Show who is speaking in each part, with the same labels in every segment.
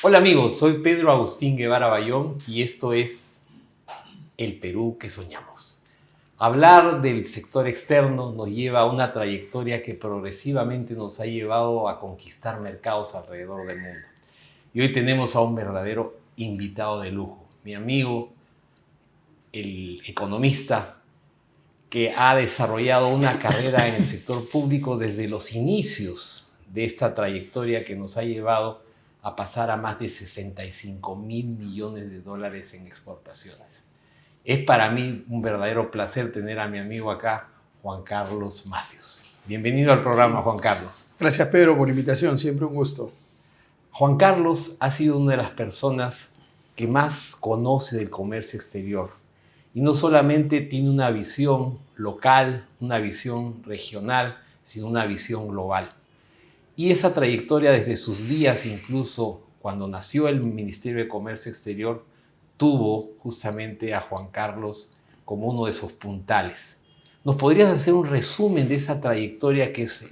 Speaker 1: Hola amigos, soy Pedro Agustín Guevara Bayón y esto es El Perú que soñamos. Hablar del sector externo nos lleva a una trayectoria que progresivamente nos ha llevado a conquistar mercados alrededor del mundo. Y hoy tenemos a un verdadero invitado de lujo, mi amigo, el economista que ha desarrollado una carrera en el sector público desde los inicios de esta trayectoria que nos ha llevado a pasar a más de 65.000 millones de dólares en exportaciones. Es para mí un verdadero placer tener a mi amigo acá, Juan Carlos Matthews. Bienvenido al programa, sí. Juan Carlos.
Speaker 2: Gracias, Pedro, por la invitación. Siempre un gusto.
Speaker 1: Juan Carlos ha sido una de las personas que más conoce del comercio exterior. Y no solamente tiene una visión local, una visión regional, sino una visión global. Y esa trayectoria desde sus días, incluso cuando nació el Ministerio de Comercio Exterior, tuvo justamente a Juan Carlos como uno de sus puntales. ¿Nos podrías hacer un resumen de esa trayectoria que es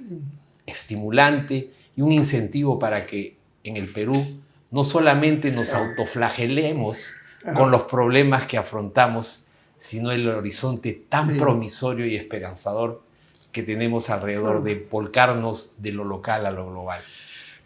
Speaker 1: estimulante y un incentivo para que en el Perú no solamente nos autoflagelemos con los problemas que afrontamos, sino el horizonte tan promisorio y esperanzador que tenemos alrededor de volcarnos de lo local a lo global?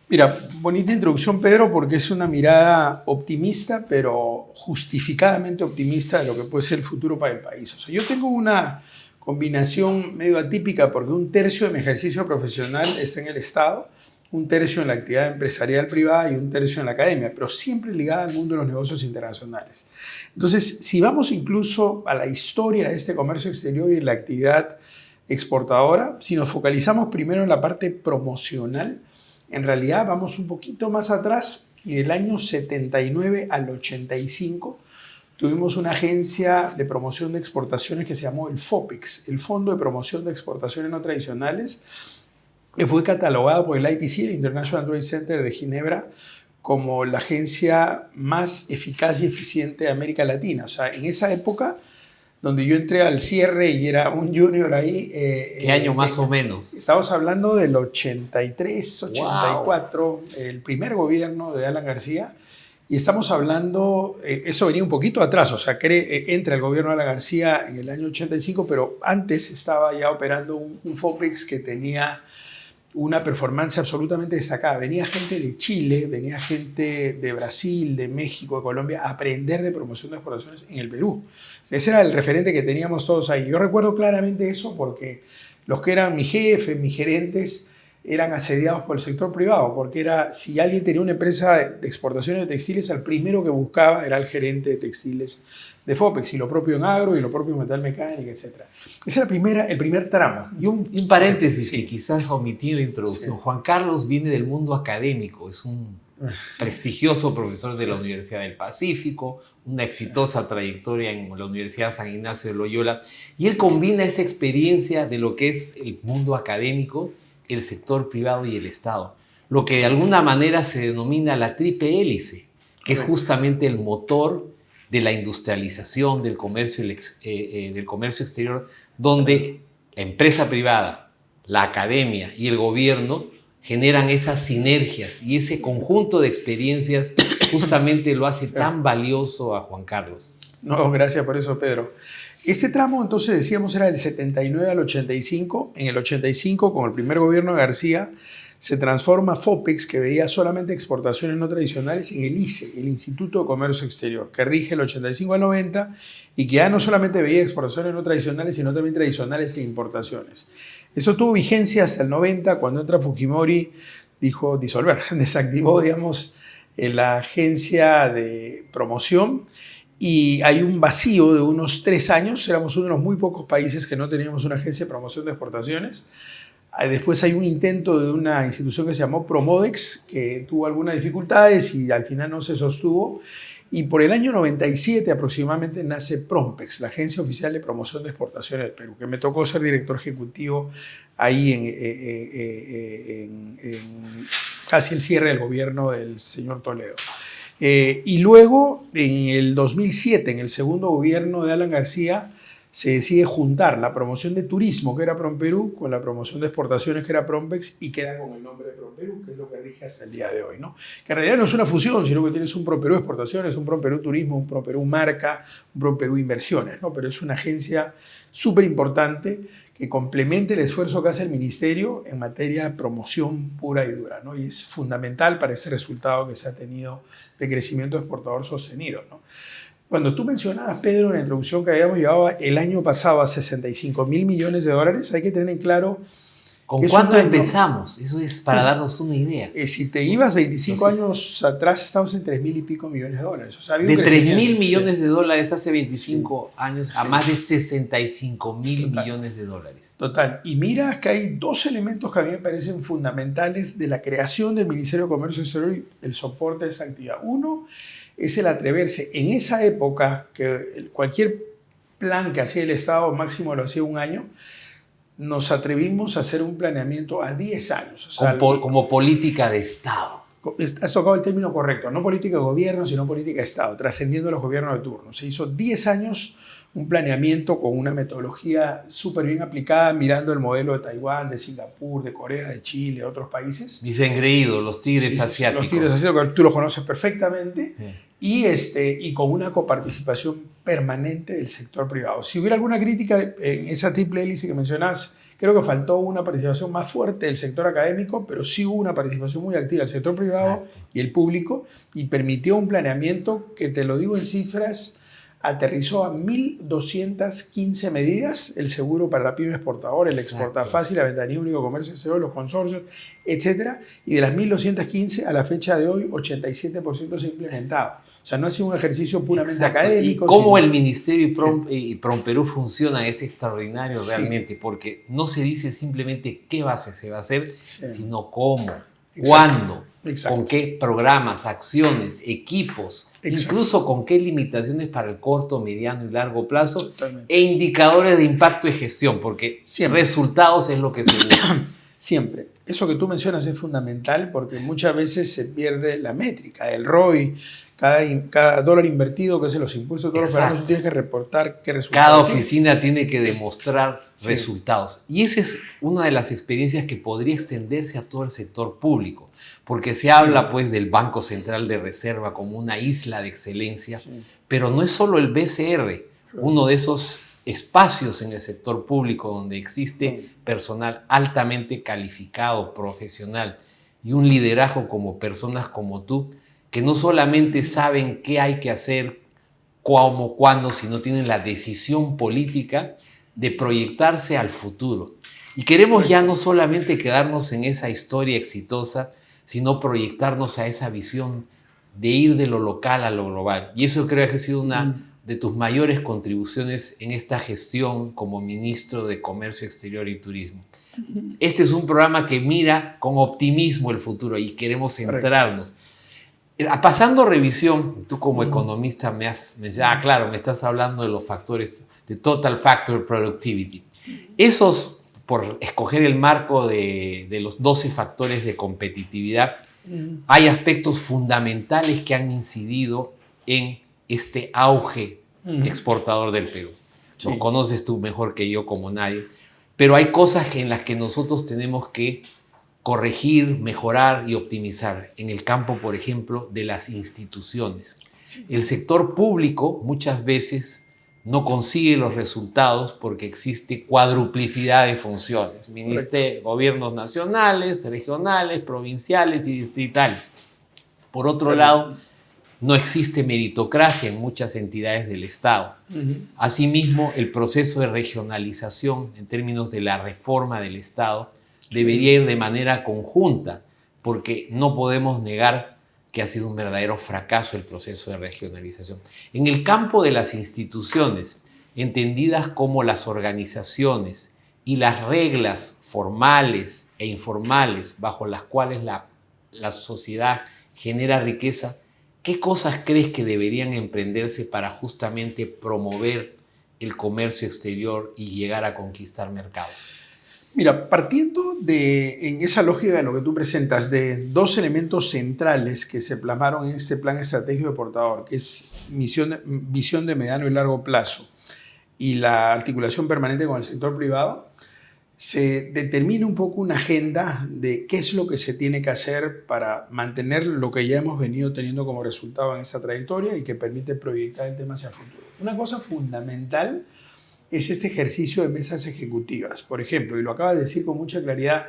Speaker 2: Mira, bonita introducción, Pedro, porque es una mirada optimista, pero justificadamente optimista de lo que puede ser el futuro para el país. O sea, yo tengo una combinación medio atípica porque un tercio de mi ejercicio profesional está en el Estado, un tercio en la actividad empresarial privada y un tercio en la academia, pero siempre ligada al mundo de los negocios internacionales. Entonces, si vamos incluso a la historia de este comercio exterior y la actividad exportadora, si nos focalizamos primero en la parte promocional, en realidad vamos un poquito más atrás y del año 79 al 85 tuvimos una agencia de promoción de exportaciones que se llamó el FOPEX, el Fondo de Promoción de Exportaciones No Tradicionales, que fue catalogado por el ITC, el International Trade Center de Ginebra, como la agencia más eficaz y eficiente de América Latina. O sea, en esa época, donde yo entré al cierre y era un junior ahí.
Speaker 1: ¿Qué año más o menos?
Speaker 2: Estamos hablando del 83, 84,
Speaker 1: wow.
Speaker 2: El primer gobierno de Alan García. Y estamos hablando, eso venía un poquito atrás, o sea, entra el gobierno de Alan García en el año 85, pero antes estaba ya operando un FOPEX que tenía una performance absolutamente destacada. Venía gente de Chile, venía gente de Brasil, de México, de Colombia, a aprender de promoción de exportaciones en el Perú. Ese era el referente que teníamos todos ahí. Yo recuerdo claramente eso porque los que eran mi jefe, mis gerentes, eran asediados por el sector privado, porque era, si alguien tenía una empresa de exportaciones de textiles, el primero que buscaba era el gerente de textiles de FOPEX, y lo propio en agro, y lo propio en metal mecánica, etc. Ese era el primer tramo.
Speaker 1: Y un paréntesis que quizás omití en la introducción. Sí. Juan Carlos viene del mundo académico, es un prestigioso profesor de la Universidad del Pacífico, una exitosa trayectoria en la Universidad San Ignacio de Loyola, y él combina esa experiencia de lo que es el mundo académico, el sector privado y el Estado, lo que de alguna manera se denomina la triple hélice, que es justamente el motor de la industrialización del comercio exterior, donde la empresa privada, la academia y el gobierno generan esas sinergias, y ese conjunto de experiencias justamente lo hace tan valioso a Juan Carlos.
Speaker 2: No, gracias por eso, Pedro. Este tramo, entonces, decíamos, era del 79 al 85. En el 85, con el primer gobierno de García, se transforma FOPEX, que veía solamente exportaciones no tradicionales, en el ICE, el Instituto de Comercio Exterior, que rige el 85 al 90 y que ya no solamente veía exportaciones no tradicionales, sino también tradicionales e importaciones. Eso tuvo vigencia hasta el 90, cuando entra Fujimori, dijo disolver, desactivó, digamos, la agencia de promoción. Y hay un vacío de unos 3 años, éramos uno de los muy pocos países que no teníamos una agencia de promoción de exportaciones. Después hay un intento de una institución que se llamó Promodex, que tuvo algunas dificultades y al final no se sostuvo. Y por el año 97 aproximadamente nace Prompex, la Agencia Oficial de Promoción de Exportaciones del Perú, que me tocó ser director ejecutivo ahí en casi el cierre del gobierno del señor Toledo. Y luego, en el 2007, en el segundo gobierno de Alan García, se decide juntar la promoción de turismo, que era PromPerú, con la promoción de exportaciones, que era Prompex, y queda con el nombre de PromPerú, que es lo que rige hasta el día de hoy, ¿no? Que en realidad no es una fusión, sino que tienes un PromPerú Exportaciones, un PromPerú Turismo, un PromPerú Marca, un PromPerú Inversiones, ¿no? Pero es una agencia súper importante que complemente el esfuerzo que hace el ministerio en materia de promoción pura y dura, ¿no? Y es fundamental para ese resultado que se ha tenido de crecimiento exportador sostenido, ¿no? Cuando tú mencionabas, Pedro, en la introducción que habíamos llegado el año pasado a 65.000 millones de dólares, hay que tener en claro...
Speaker 1: ¿Con cuánto empezamos? Eso es para darnos una idea.
Speaker 2: Si te ibas 25 años atrás, estamos en 3.000 y pico millones de dólares. O sea,
Speaker 1: de 3.000 millones de dólares hace 25 años a más de 65.000 millones de dólares.
Speaker 2: Total. Y mira que hay dos elementos que a mí me parecen fundamentales de la creación del Ministerio de Comercio Exterior y el soporte de esa actividad. Uno es el atreverse. En esa época, que cualquier plan que hacía el Estado máximo lo hacía un año, nos atrevimos a hacer un planeamiento a 10 años. O sea,
Speaker 1: como política de Estado.
Speaker 2: Has tocado el término correcto, no política de gobierno, sino política de Estado, trascendiendo los gobiernos de turno. Se hizo 10 años un planeamiento con una metodología súper bien aplicada, mirando el modelo de Taiwán, de Singapur, de Corea, de Chile, de otros países.
Speaker 1: Dice engreído, los tigres asiáticos.
Speaker 2: Los tigres asiáticos, tú los conoces perfectamente. Y con una coparticipación permanente del sector privado. Si hubiera alguna crítica en esa triple hélice que mencionas, creo que faltó una participación más fuerte del sector académico, pero sí hubo una participación muy activa del sector privado y el público, y permitió un planeamiento que, te lo digo en cifras, aterrizó a 1.215 medidas: el seguro para la pyme exportadora, el exporta fácil, la ventanilla única de comercio exterior, los consorcios, etc. Y de las 1.215, a la fecha de hoy, 87% se ha implementado. O sea, no ha sido un ejercicio puramente académico.
Speaker 1: Y cómo el Ministerio y PromPerú funcionan es extraordinario realmente, porque no se dice simplemente qué se va a hacer, sino cómo, cuándo, con qué programas, acciones, equipos, incluso con qué limitaciones para el corto, mediano y largo plazo, e indicadores de impacto y gestión, porque resultados es lo que se busca.
Speaker 2: Siempre. Eso que tú mencionas es fundamental, porque muchas veces se pierde la métrica, el ROI. Cada dólar invertido, que es los impuestos, todos los pagos, tú tienes que reportar qué resultados.
Speaker 1: Cada oficina tiene que demostrar resultados. Y esa es una de las experiencias que podría extenderse a todo el sector público, porque se habla pues del Banco Central de Reserva como una isla de excelencia, pero no es solo el BCR, uno de esos espacios en el sector público donde existe personal altamente calificado, profesional, y un liderazgo como personas como tú, que no solamente saben qué hay que hacer, cómo, cuándo, sino tienen la decisión política de proyectarse al futuro. Y queremos ya no solamente quedarnos en esa historia exitosa, sino proyectarnos a esa visión de ir de lo local a lo global. Y eso creo que ha sido una de tus mayores contribuciones en esta gestión como ministro de Comercio Exterior y Turismo. Este es un programa que mira con optimismo el futuro y queremos centrarnos. Pasando revisión, tú como economista me claro, me estás hablando de los factores de Total Factor Productivity. Esos, por escoger el marco de los 12 factores de competitividad, hay aspectos fundamentales que han incidido en este auge exportador del Perú. Lo conoces tú mejor que yo como nadie, pero hay cosas en las que nosotros tenemos que corregir, mejorar y optimizar en el campo, por ejemplo, de las instituciones. El sector público muchas veces no consigue los resultados porque existe cuadruplicidad de funciones. Gobiernos nacionales, regionales, provinciales y distritales. Por otro lado, no existe meritocracia en muchas entidades del Estado. Asimismo, el proceso de regionalización en términos de la reforma del Estado debería ir de manera conjunta, porque no podemos negar que ha sido un verdadero fracaso el proceso de regionalización. En el campo de las instituciones, entendidas como las organizaciones y las reglas formales e informales bajo las cuales la sociedad genera riqueza, ¿qué cosas crees que deberían emprenderse para justamente promover el comercio exterior y llegar a conquistar mercados?
Speaker 2: Mira, partiendo en esa lógica de lo que tú presentas, de dos elementos centrales que se plasmaron en este plan estratégico de Portador, que es visión de mediano y largo plazo, y la articulación permanente con el sector privado, se determina un poco una agenda de qué es lo que se tiene que hacer para mantener lo que ya hemos venido teniendo como resultado en esta trayectoria y que permite proyectar el tema hacia el futuro. Una cosa fundamental es este ejercicio de mesas ejecutivas. Por ejemplo, y lo acaba de decir con mucha claridad,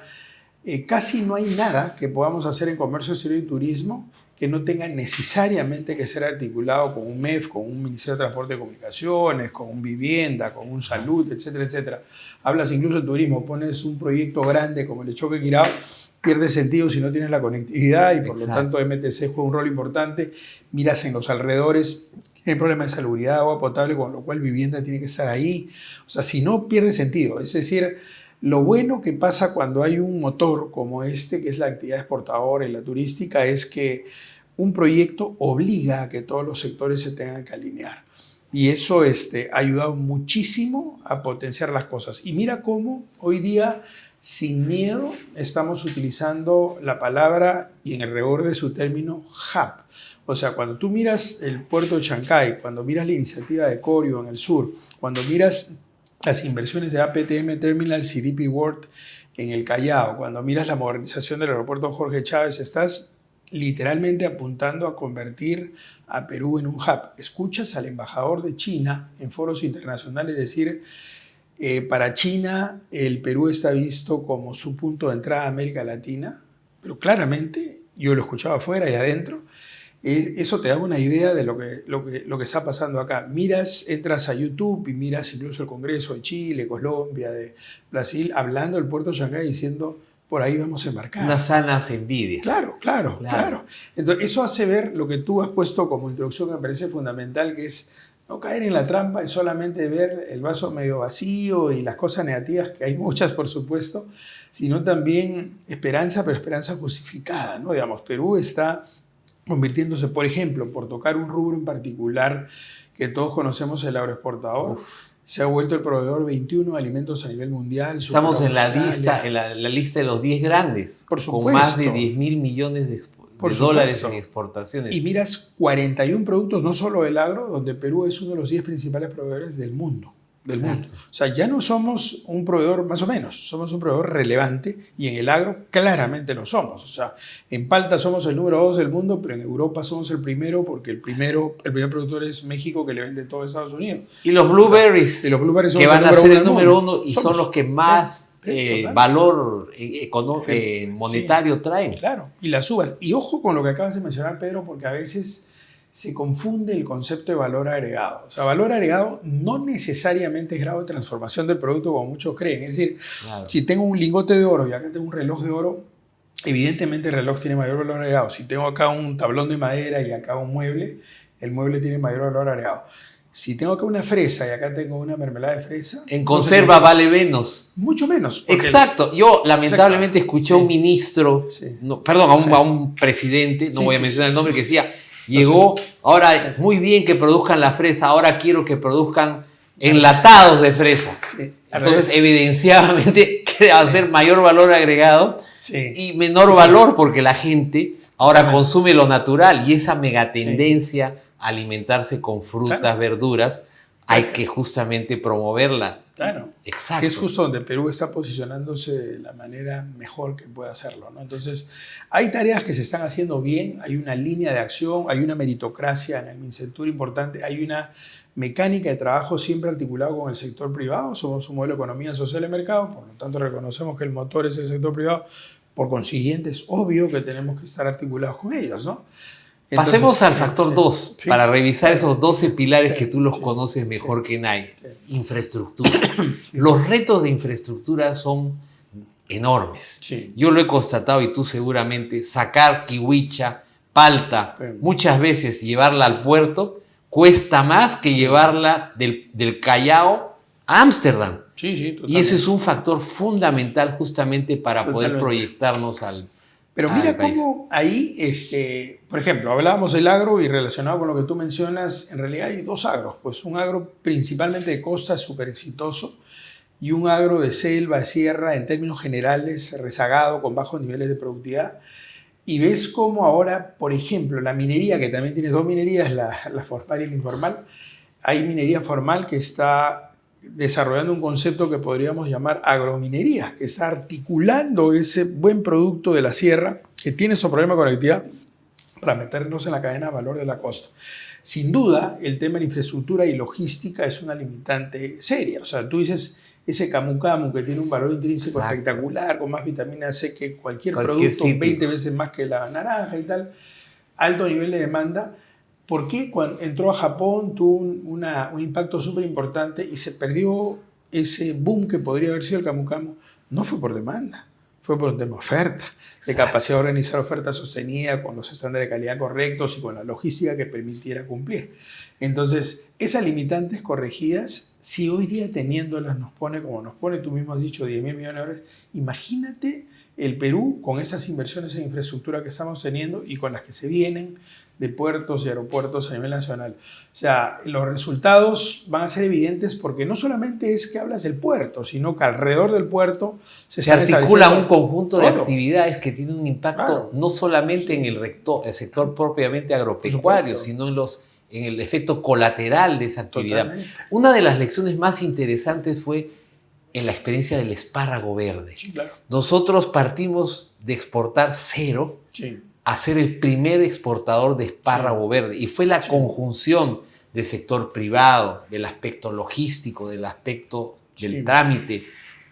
Speaker 2: casi no hay nada que podamos hacer en comercio exterior y turismo que no tenga necesariamente que ser articulado con un MEF, con un Ministerio de Transporte y Comunicaciones, con un Vivienda, con un Salud, etcétera, etcétera. Hablas incluso de turismo, pones un proyecto grande como el de Choque Quirao, pierde sentido si no tienes la conectividad y por lo tanto MTC juega un rol importante. Miras en los alrededores, hay problemas de salubridad, agua potable, con lo cual vivienda tiene que estar ahí. O sea, si no, pierde sentido. Es decir, lo bueno que pasa cuando hay un motor como este, que es la actividad exportadora y la turística, es que un proyecto obliga a que todos los sectores se tengan que alinear. Y eso ha ayudado muchísimo a potenciar las cosas. Y mira cómo hoy día, sin miedo, estamos utilizando la palabra, y en el rigor de su término, hub. O sea, cuando tú miras el puerto de Chancay, cuando miras la iniciativa de Corio en el sur, cuando miras las inversiones de APTM Terminals y DP World en el Callao, cuando miras la modernización del aeropuerto Jorge Chávez, estás literalmente apuntando a convertir a Perú en un hub. Escuchas al embajador de China en foros internacionales decir, para China el Perú está visto como su punto de entrada a América Latina, pero claramente, yo lo escuchaba afuera y adentro, eso te da una idea de lo que está pasando acá. Entras a YouTube y miras incluso el Congreso de Chile, Colombia, de Brasil, hablando del puerto de Shanghái diciendo, por ahí vamos a embarcar.
Speaker 1: Unas sanas envidias.
Speaker 2: Claro. Entonces, eso hace ver lo que tú has puesto como introducción, que me parece fundamental, que es no caer en la trampa de solamente ver el vaso medio vacío y las cosas negativas, que hay muchas, por supuesto, sino también esperanza, pero esperanza justificada, ¿no? Digamos, Perú está convirtiéndose, por ejemplo, por tocar un rubro en particular que todos conocemos, el agroexportador, se ha vuelto el proveedor 21 de alimentos a nivel mundial.
Speaker 1: Estamos en la lista de los 10 grandes,
Speaker 2: por supuesto,
Speaker 1: con más de 10.000 millones de dólares en exportaciones.
Speaker 2: Y miras 41 productos, no solo del agro, donde Perú es uno de los 10 principales proveedores del mundo. O sea, ya no somos un proveedor más o menos, somos un proveedor relevante y en el agro claramente lo somos. O sea, en palta somos el número 2 del mundo, pero en Europa somos el primero porque el primer productor es México, que le vende todo a Estados Unidos.
Speaker 1: Y los blueberries,
Speaker 2: que
Speaker 1: van a ser el número 1 y son los que más valor monetario traen.
Speaker 2: Claro, y las uvas. Y ojo con lo que acabas de mencionar, Pedro, porque a veces se confunde el concepto de valor agregado. O sea, valor agregado no necesariamente es grado de transformación del producto como muchos creen. Es decir, si tengo un lingote de oro y acá tengo un reloj de oro, evidentemente el reloj tiene mayor valor agregado. Si tengo acá un tablón de madera y acá un mueble, el mueble tiene mayor valor agregado. Si tengo acá una fresa y acá tengo una mermelada de fresa...
Speaker 1: En conserva vale menos.
Speaker 2: Mucho menos.
Speaker 1: Exacto. Yo lamentablemente escuché a un ministro, a un presidente, no voy a mencionar el nombre, que decía... Llegó, ahora muy bien que produzcan la fresa, ahora quiero que produzcan enlatados de fresa. Entonces, evidenciadamente, va a ser mayor valor agregado y menor valor porque la gente ahora consume lo natural y esa megatendencia a alimentarse con frutas, verduras, hay que justamente promoverla.
Speaker 2: Claro,
Speaker 1: exacto.
Speaker 2: Que es justo donde Perú está posicionándose de la manera mejor que puede hacerlo, ¿no? Entonces, hay tareas que se están haciendo bien, hay una línea de acción, hay una meritocracia en el MINCENTUR importante, hay una mecánica de trabajo siempre articulada con el sector privado, somos un modelo de economía social de mercado, por lo tanto reconocemos que el motor es el sector privado, por consiguiente es obvio que tenemos que estar articulados con ellos, ¿no? Entonces,
Speaker 1: pasemos al factor 2 para revisar esos 12 pilares que tú los conoces mejor que nadie. Infraestructura. Los retos de infraestructura son enormes. Yo lo he constatado y tú seguramente, sacar kiwicha, palta, muchas veces llevarla al puerto cuesta más que llevarla del Callao a Ámsterdam. Y eso es un factor fundamental justamente para poder proyectarnos al
Speaker 2: Pero mira cómo ahí, por ejemplo, hablábamos del agro y relacionado con lo que tú mencionas, en realidad hay dos agros. Pues un agro principalmente de costa súper exitoso y un agro de selva, sierra, en términos generales, rezagado, con bajos niveles de productividad. Y ves cómo ahora, por ejemplo, la minería, que también tiene dos minerías, la formal y la informal, hay minería formal que está desarrollando un concepto que podríamos llamar agrominería, que está articulando ese buen producto de la sierra que tiene su problema de conectividad para meternos en la cadena de valor de la costa. Sin duda, el tema de infraestructura y logística es una limitante seria. O sea, tú dices, ese camu camu que tiene un valor intrínseco espectacular, con más vitamina C que cualquier producto, sitio. 20 veces más que la naranja y tal, alto nivel de demanda. ¿Por qué cuando entró a Japón tuvo un impacto súper importante y se perdió ese boom que podría haber sido el camu camu? No fue por demanda, fue por un tema de oferta, de capacidad de organizar oferta sostenida con los estándares de calidad correctos y con la logística que permitiera cumplir. Entonces, esas limitantes corregidas, si hoy día teniéndolas nos pone, como nos pone, tú mismo has dicho, 10.000 millones de dólares, imagínate el Perú con esas inversiones en infraestructura que estamos teniendo y con las que se vienen de puertos y aeropuertos a nivel nacional. O sea, los resultados van a ser evidentes porque no solamente es que hablas del puerto, sino que alrededor del puerto se
Speaker 1: articula un conjunto de actividades que tienen un impacto no solamente en el sector propiamente agropecuario, sino en el efecto colateral de esa actividad. Totalmente. Una de las lecciones más interesantes fue en la experiencia del espárrago verde.
Speaker 2: Sí, claro.
Speaker 1: Nosotros partimos de exportar cero a ser el primer exportador de espárrago verde. Y fue la conjunción del sector privado, del aspecto logístico, del aspecto del trámite.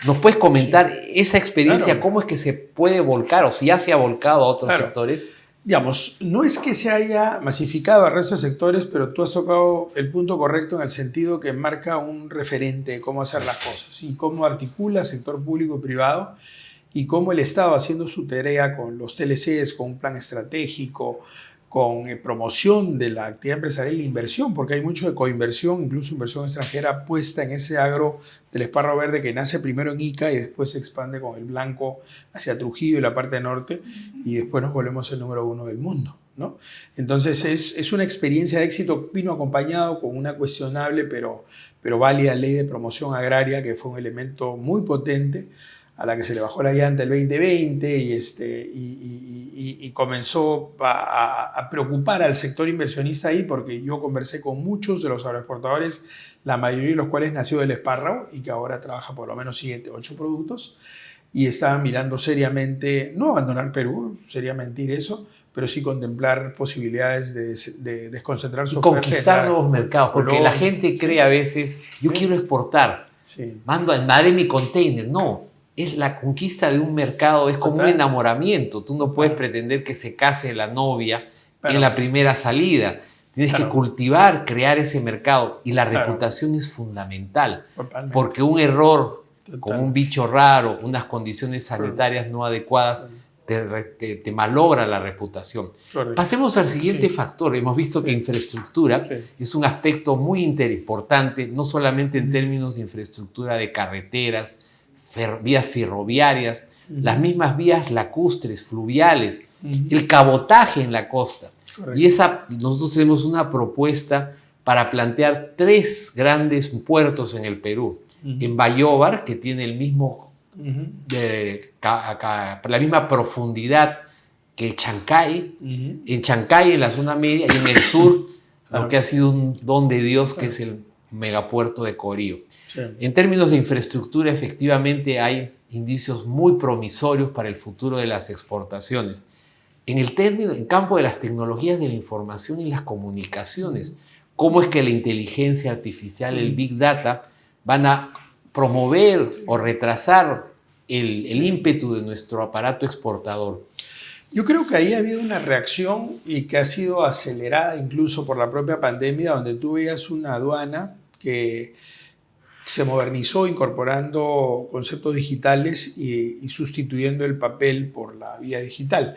Speaker 1: ¿Nos puedes comentar esa experiencia? ¿Cómo es que se puede volcar o si ya se ha volcado a otros sectores?
Speaker 2: Digamos, no es que se haya masificado al resto de sectores, pero tú has tocado el punto correcto en el sentido que marca un referente de cómo hacer las cosas y cómo articula sector público y privado y cómo el Estado haciendo su tarea con los TLCs, con un plan estratégico, con promoción de la actividad empresarial e inversión, porque hay mucho de coinversión, incluso inversión extranjera puesta en ese agro del espárrago verde que nace primero en Ica y después se expande con el blanco hacia Trujillo y la parte norte y después nos volvemos el número 1 del mundo, ¿no? Entonces es una experiencia de éxito, vino acompañado con una cuestionable pero válida ley de promoción agraria que fue un elemento muy potente a la que se le bajó la llanta el 2020 y comenzó a preocupar al sector inversionista ahí, porque yo conversé con muchos de los agroexportadores, la mayoría de los cuales nació del espárrago y que ahora trabaja por lo menos 7, 8 productos, y estaban mirando seriamente, no abandonar Perú, sería mentir eso, pero sí contemplar posibilidades de desconcentrar su
Speaker 1: oferta. Conquistar nuevos mercados, porque la gente cree a veces, yo quiero exportar, mandaré mi container, no. Es la conquista de un mercado, es como un enamoramiento. Tú no puedes pretender que se case la novia en la primera salida. Tienes que cultivar, crear ese mercado. Y la reputación es fundamental.
Speaker 2: Totalmente.
Speaker 1: Porque un error, como un bicho raro, unas condiciones sanitarias no adecuadas, te malogra la reputación. Correcto. Pasemos al siguiente factor. Hemos visto que infraestructura es un aspecto muy importante, no solamente en términos de infraestructura de carreteras, vías ferroviarias, las mismas vías lacustres, fluviales, el cabotaje en la costa. Correcto. Y nosotros tenemos una propuesta para plantear 3 grandes puertos en el Perú. En Bayóvar, que tiene el mismo, la misma profundidad que Chancay, en Chancay, en la zona media, y en el sur, lo que ha sido un don de Dios, que es el megapuerto de Corío. En términos de infraestructura, efectivamente hay indicios muy promisorios para el futuro de las exportaciones. En el campo de las tecnologías de la información y las comunicaciones, ¿cómo es que la inteligencia artificial, el Big Data, van a promover o retrasar el ímpetu de nuestro aparato exportador?
Speaker 2: Yo creo que ahí ha habido una reacción y que ha sido acelerada incluso por la propia pandemia, donde tú veías una aduana que se modernizó incorporando conceptos digitales y sustituyendo el papel por la vía digital.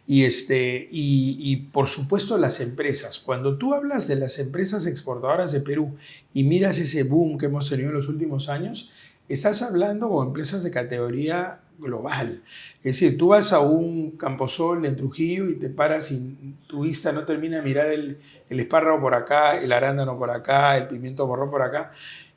Speaker 2: Y por supuesto las empresas. Cuando tú hablas de las empresas exportadoras de Perú y miras ese boom que hemos tenido en los últimos años, estás hablando con empresas de categoría global. Es decir, tú vas a un Camposol en Trujillo y te paras y tu vista no termina de mirar el espárrago por acá, el arándano por acá, el pimiento morrón por acá.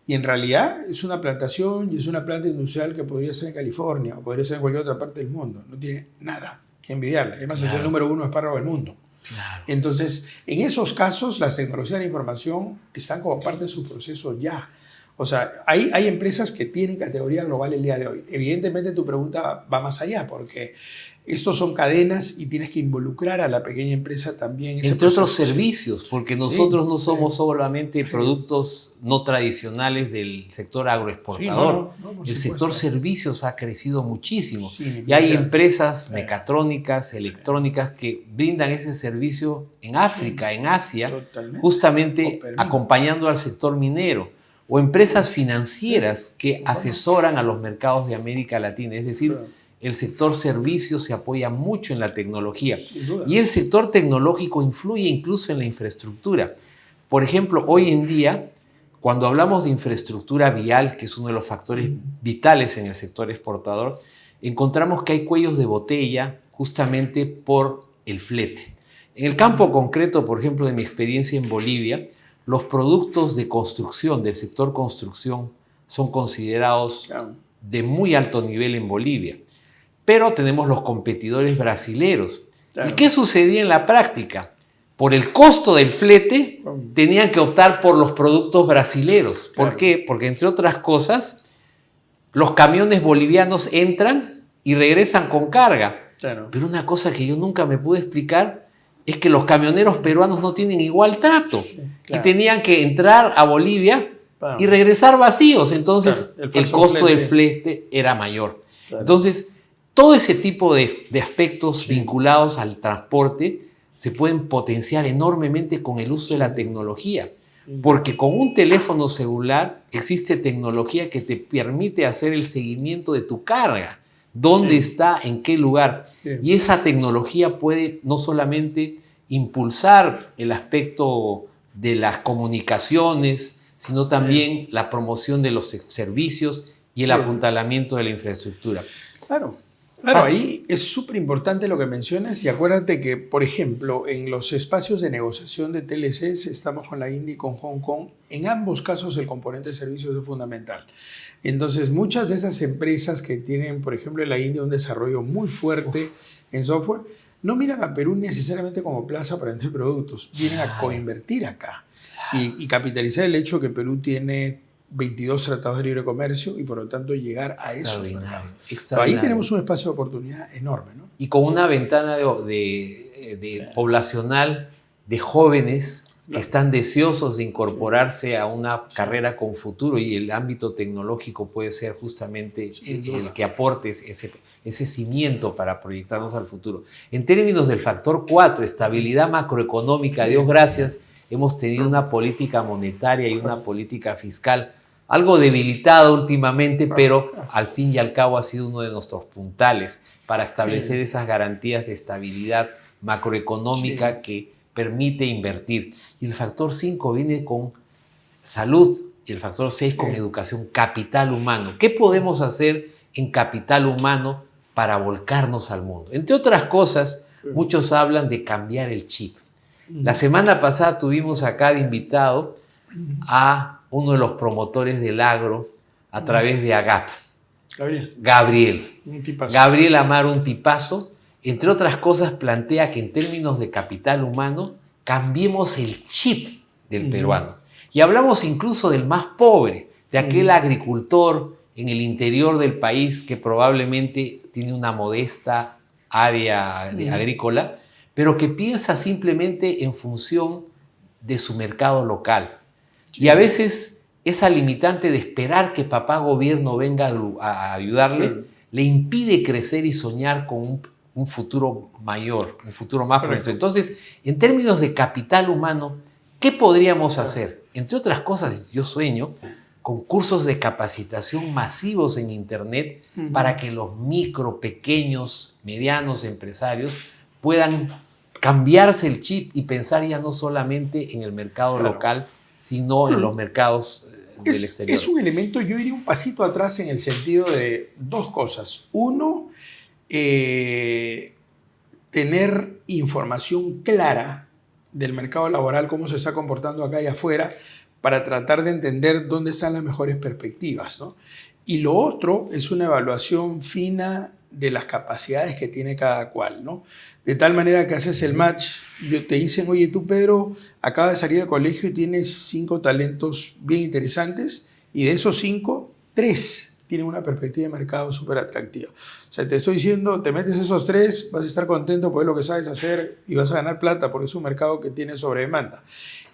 Speaker 2: Y en realidad es una plantación y es una planta industrial que podría ser en California o podría ser en cualquier otra parte del mundo. No tiene nada que envidiarle. Además, es el número 1 espárrago del mundo.
Speaker 1: Claro.
Speaker 2: Entonces, en esos casos, las tecnologías de la información están como parte de su proceso ya. O sea, hay empresas que tienen categoría global el día de hoy. Evidentemente tu pregunta va más allá porque estos son cadenas y tienes que involucrar a la pequeña empresa también.
Speaker 1: Entre otros servicios, porque nosotros no somos solamente
Speaker 2: sí.
Speaker 1: productos no tradicionales del sector agroexportador.
Speaker 2: Sí,
Speaker 1: el sector servicios ha crecido muchísimo.
Speaker 2: Sí,
Speaker 1: y hay empresas mecatrónicas, electrónicas que brindan ese servicio en África, en Asia, justamente acompañando al sector minero. O empresas financieras que asesoran a los mercados de América Latina. Es decir, el sector servicios se apoya mucho en la tecnología. Y el sector tecnológico influye incluso en la infraestructura. Por ejemplo, hoy en día, cuando hablamos de infraestructura vial, que es uno de los factores vitales en el sector exportador, encontramos que hay cuellos de botella justamente por el flete. En el campo concreto, por ejemplo, de mi experiencia en Bolivia, los productos de construcción, del sector construcción, son considerados de muy alto nivel en Bolivia. Pero tenemos los competidores brasileros. ¿Y qué sucedía en la práctica? Por el costo del flete, tenían que optar por los productos brasileros. ¿Por qué? Porque, entre otras cosas, los camiones bolivianos entran y regresan con carga. Pero una cosa que yo nunca me pude explicar es que los camioneros peruanos no tienen igual trato. Y tenían que entrar a Bolivia y regresar vacíos. Entonces, el costo del flete era mayor. Entonces, todo ese tipo de aspectos vinculados al transporte se pueden potenciar enormemente con el uso de la tecnología. Porque con un teléfono celular existe tecnología que te permite hacer el seguimiento de tu carga. ¿Dónde está? ¿En qué lugar? Y esa tecnología puede no solamente impulsar el aspecto de las comunicaciones, sino también la promoción de los servicios y el apuntalamiento de la infraestructura.
Speaker 2: Claro, ahí es súper importante lo que mencionas y acuérdate que, por ejemplo, en los espacios de negociación de TLCs, estamos con la India y con Hong Kong, en ambos casos el componente de servicios es fundamental. Entonces, muchas de esas empresas que tienen, por ejemplo, en la India un desarrollo muy fuerte en software, no miran a Perú necesariamente como plaza para vender productos, vienen a coinvertir acá y capitalizar el hecho que Perú tiene 22 tratados de libre comercio y por lo tanto llegar a esos mercados. Ahí tenemos un espacio de oportunidad enorme, ¿no?
Speaker 1: Y con una ventana poblacional de jóvenes que están deseosos de incorporarse a una carrera con futuro, y el ámbito tecnológico puede ser justamente el que aporte ese cimiento para proyectarnos al futuro. En términos del factor 4, estabilidad macroeconómica, Dios gracias, hemos tenido una política monetaria y una política fiscal algo debilitada últimamente, pero al fin y al cabo ha sido uno de nuestros puntales para establecer esas garantías de estabilidad macroeconómica que permite invertir. Y el factor 5 viene con salud y el factor 6 con educación, capital humano. ¿Qué podemos hacer en capital humano para volcarnos al mundo? Entre otras cosas, muchos hablan de cambiar el chip. La semana pasada tuvimos acá de invitado a uno de los promotores del agro a través de AGAP. Gabriel Amaro, un tipazo. Entre otras cosas, plantea que en términos de capital humano cambiemos el chip del peruano. Y hablamos incluso del más pobre, de aquel agricultor en el interior del país que probablemente tiene una modesta área agrícola, pero que piensa simplemente en función de su mercado local. Y a veces esa limitante de esperar que papá gobierno venga a ayudarle le impide crecer y soñar con un futuro mayor, un futuro más proyecto. Entonces, en términos de capital humano, ¿qué podríamos hacer? Entre otras cosas, yo sueño con cursos de capacitación masivos en Internet para que los micro, pequeños, medianos empresarios puedan cambiarse el chip y pensar ya no solamente en el mercado local, sino en los mercados del exterior.
Speaker 2: Es un elemento, yo iría un pasito atrás en el sentido de dos cosas. Uno, tener información clara del mercado laboral, cómo se está comportando acá y afuera, para tratar de entender dónde están las mejores perspectivas, ¿no? Y lo otro es una evaluación fina de las capacidades que tiene cada cual, ¿no? De tal manera que haces el match, te dicen, oye, tú Pedro, acabas de salir del colegio y tienes 5 talentos bien interesantes Y de esos 5, 3 tienen una perspectiva de mercado súper atractiva. O sea, te estoy diciendo, te metes esos 3, vas a estar contento por lo que sabes hacer y vas a ganar plata porque es un mercado que tiene sobredemanda.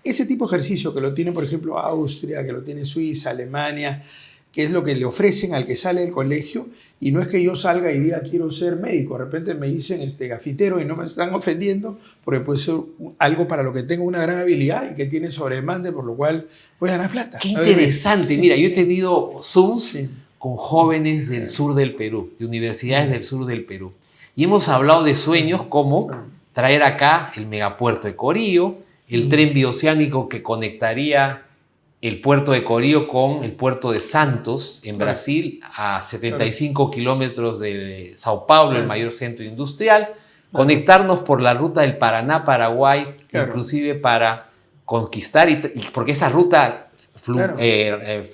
Speaker 2: Ese tipo de ejercicio que lo tiene, por ejemplo, Austria, que lo tiene Suiza, Alemania, que es lo que le ofrecen al que sale del colegio, y no es que yo salga y diga quiero ser médico, de repente me dicen gafitero y no me están ofendiendo, porque puede ser algo para lo que tengo una gran habilidad y que tiene sobredemanda, por lo cual voy a ganar plata.
Speaker 1: Qué interesante. Sí. Mira, yo he tenido Zooms
Speaker 2: sí.
Speaker 1: con jóvenes del sur del Perú, de universidades del sur del Perú, y hemos hablado de sueños como traer acá el megapuerto de Corío, el tren bioceánico que conectaría el puerto de Corío con el puerto de Santos, en Brasil, a 75 kilómetros de Sao Paulo, el mayor centro industrial, conectarnos por la ruta del Paraná-Paraguay, inclusive para conquistar, porque esa ruta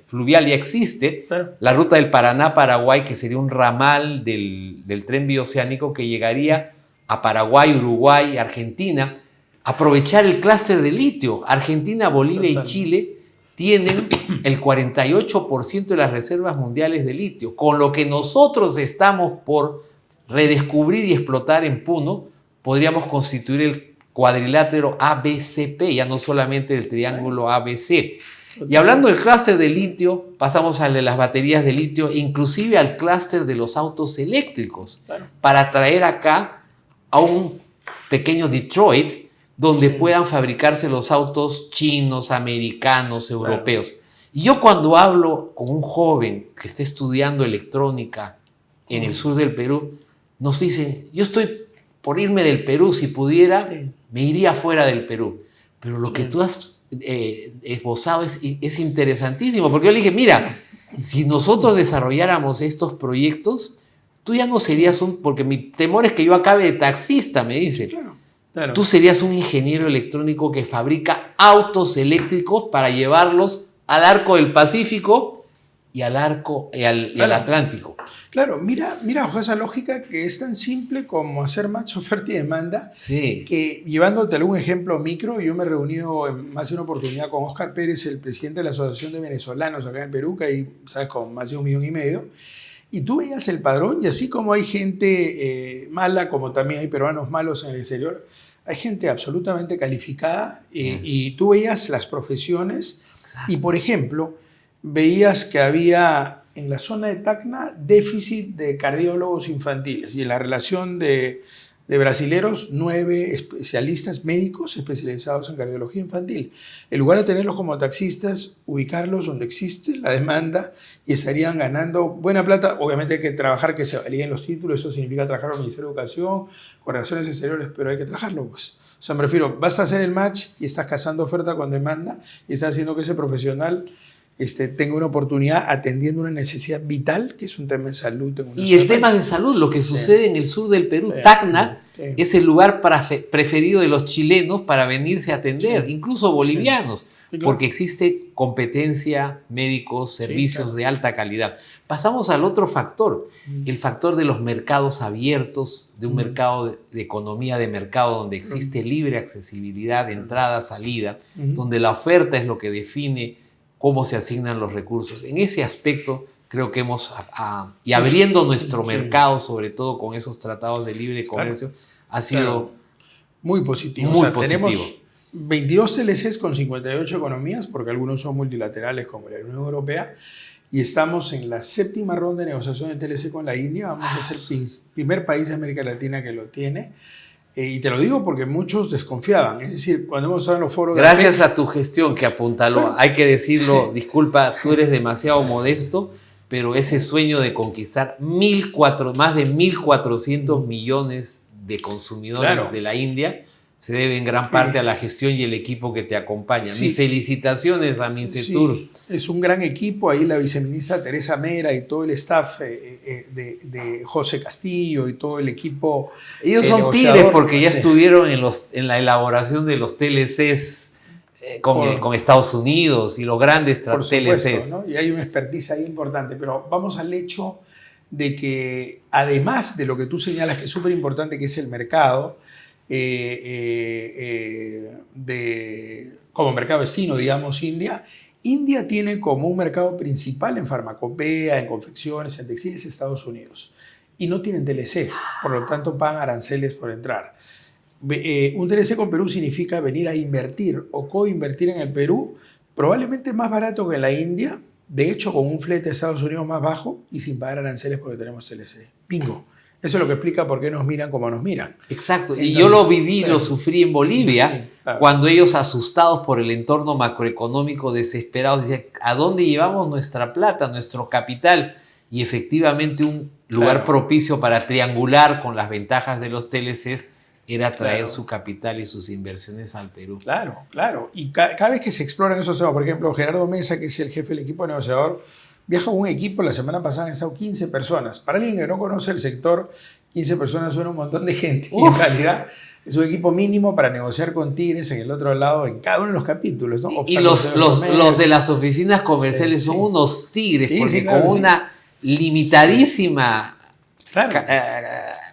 Speaker 1: fluvial ya existe, la ruta del Paraná-Paraguay, que sería un ramal del tren bioceánico que llegaría a Paraguay, Uruguay, Argentina, aprovechar el clúster de litio. Argentina, Bolivia y Chile tienen el 48% de las reservas mundiales de litio, con lo que nosotros estamos por redescubrir y explotar en Puno, podríamos constituir el cuadrilátero ABCP, ya no solamente el triángulo ABC. Y hablando del clúster de litio, pasamos al de las baterías de litio, e inclusive al clúster de los autos eléctricos, para traer acá a un pequeño Detroit, donde puedan fabricarse los autos chinos, americanos, europeos. Y yo cuando hablo con un joven que está estudiando electrónica en el sur del Perú, nos dicen, yo estoy por irme del Perú, si pudiera, me iría fuera del Perú. Pero lo que tú has esbozado es interesantísimo, porque yo le dije, mira, si nosotros desarrolláramos estos proyectos, tú ya no serías porque mi temor es que yo acabe de taxista, me dice. Claro. Tú serías un ingeniero electrónico que fabrica autos eléctricos para llevarlos al arco del Pacífico y al Atlántico.
Speaker 2: Claro, mira bajo esa lógica que es tan simple como hacer match, oferta y demanda, que llevándote algún ejemplo micro, yo me he reunido en más de una oportunidad con Óscar Pérez, el presidente de la Asociación de Venezolanos acá en Perú, que hay, sabes, con más de 1,5 millones, y tú veías el padrón, y así como hay gente mala, como también hay peruanos malos en el exterior, hay gente absolutamente calificada, y tú veías las profesiones. Exacto. Y, por ejemplo, veías que había en la zona de Tacna déficit de cardiólogos infantiles, y en la relación de brasileros, 9 especialistas médicos especializados en cardiología infantil. En lugar de tenerlos como taxistas, ubicarlos donde existe la demanda y estarían ganando buena plata. Obviamente hay que trabajar que se validen los títulos, eso significa trabajar con el Ministerio de Educación, con Relaciones Exteriores, pero hay que trabajarlo, pues. O sea, me refiero, vas a hacer el match y estás casando oferta con demanda y estás haciendo que ese profesional tenga una oportunidad atendiendo una necesidad vital, que es un tema de salud.
Speaker 1: Y el tema de salud, lo que sucede en el sur del Perú, Tacna es el lugar preferido de los chilenos para venirse a atender, incluso bolivianos, porque existe competencia, médicos, servicios de alta calidad. Pasamos al otro factor, el factor de los mercados abiertos, de un mercado de economía de mercado donde existe libre accesibilidad de entrada, salida, donde la oferta es lo que define cómo se asignan los recursos. En ese aspecto creo que hemos, y abriendo nuestro mercado, sobre todo con esos tratados de libre comercio, ha sido
Speaker 2: muy positivo.
Speaker 1: Muy positivo.
Speaker 2: Tenemos 22 TLCs con 58 economías, porque algunos son multilaterales como la Unión Europea, y estamos en la 7ª ronda de negociación de TLC con la India. Vamos a ser el primer país de América Latina que lo tiene. Y te lo digo porque muchos desconfiaban. Es decir, cuando hemos estado en los foros...
Speaker 1: Gracias a tu gestión que apuntaló, hay que decirlo, disculpa, tú eres demasiado modesto, pero ese sueño de conquistar más de 1.400 millones de consumidores de la India se debe en gran parte a la gestión y el equipo que te acompaña. Mis felicitaciones a Mincetur.
Speaker 2: Sí, es un gran equipo, ahí la viceministra Teresa Mera y todo el staff de José Castillo y todo el equipo.
Speaker 1: Ellos son tigres porque ya estuvieron en la elaboración de los TLCs con Estados Unidos y los grandes TLCs.
Speaker 2: ¿No? Y hay una expertise ahí importante, pero vamos al hecho de que además de lo que tú señalas que es súper importante, que es el mercado, como mercado destino, digamos, India, India tiene como un mercado principal en farmacopea, en confecciones, en textiles, Estados Unidos. Y no tienen TLC, por lo tanto pagan aranceles por entrar. Un TLC con Perú significa venir a invertir o coinvertir en el Perú, probablemente más barato que en la India, de hecho con un flete a Estados Unidos más bajo y sin pagar aranceles porque tenemos TLC. Bingo. Eso es lo que explica por qué nos miran como nos miran.
Speaker 1: Exacto. Entonces, y yo lo viví, lo sufrí en Bolivia, sí, claro. Cuando ellos, asustados por el entorno macroeconómico, desesperados, decían, ¿a dónde llevamos nuestra plata, nuestro capital? Y efectivamente un lugar propicio para triangular con las ventajas de los TLCs era traer su capital y sus inversiones al Perú.
Speaker 2: Claro, claro. Y cada vez que se exploran esos temas, por ejemplo, Gerardo Mesa, que es el jefe del equipo negociador, viaja con un equipo, la semana pasada han estado 15 personas. Para alguien que no conoce el sector, 15 personas suena un montón de gente. Y en realidad es un equipo mínimo para negociar con tigres en el otro lado, en cada uno de los capítulos, ¿no?
Speaker 1: Y los de las oficinas comerciales son unos tigres, porque con una limitadísima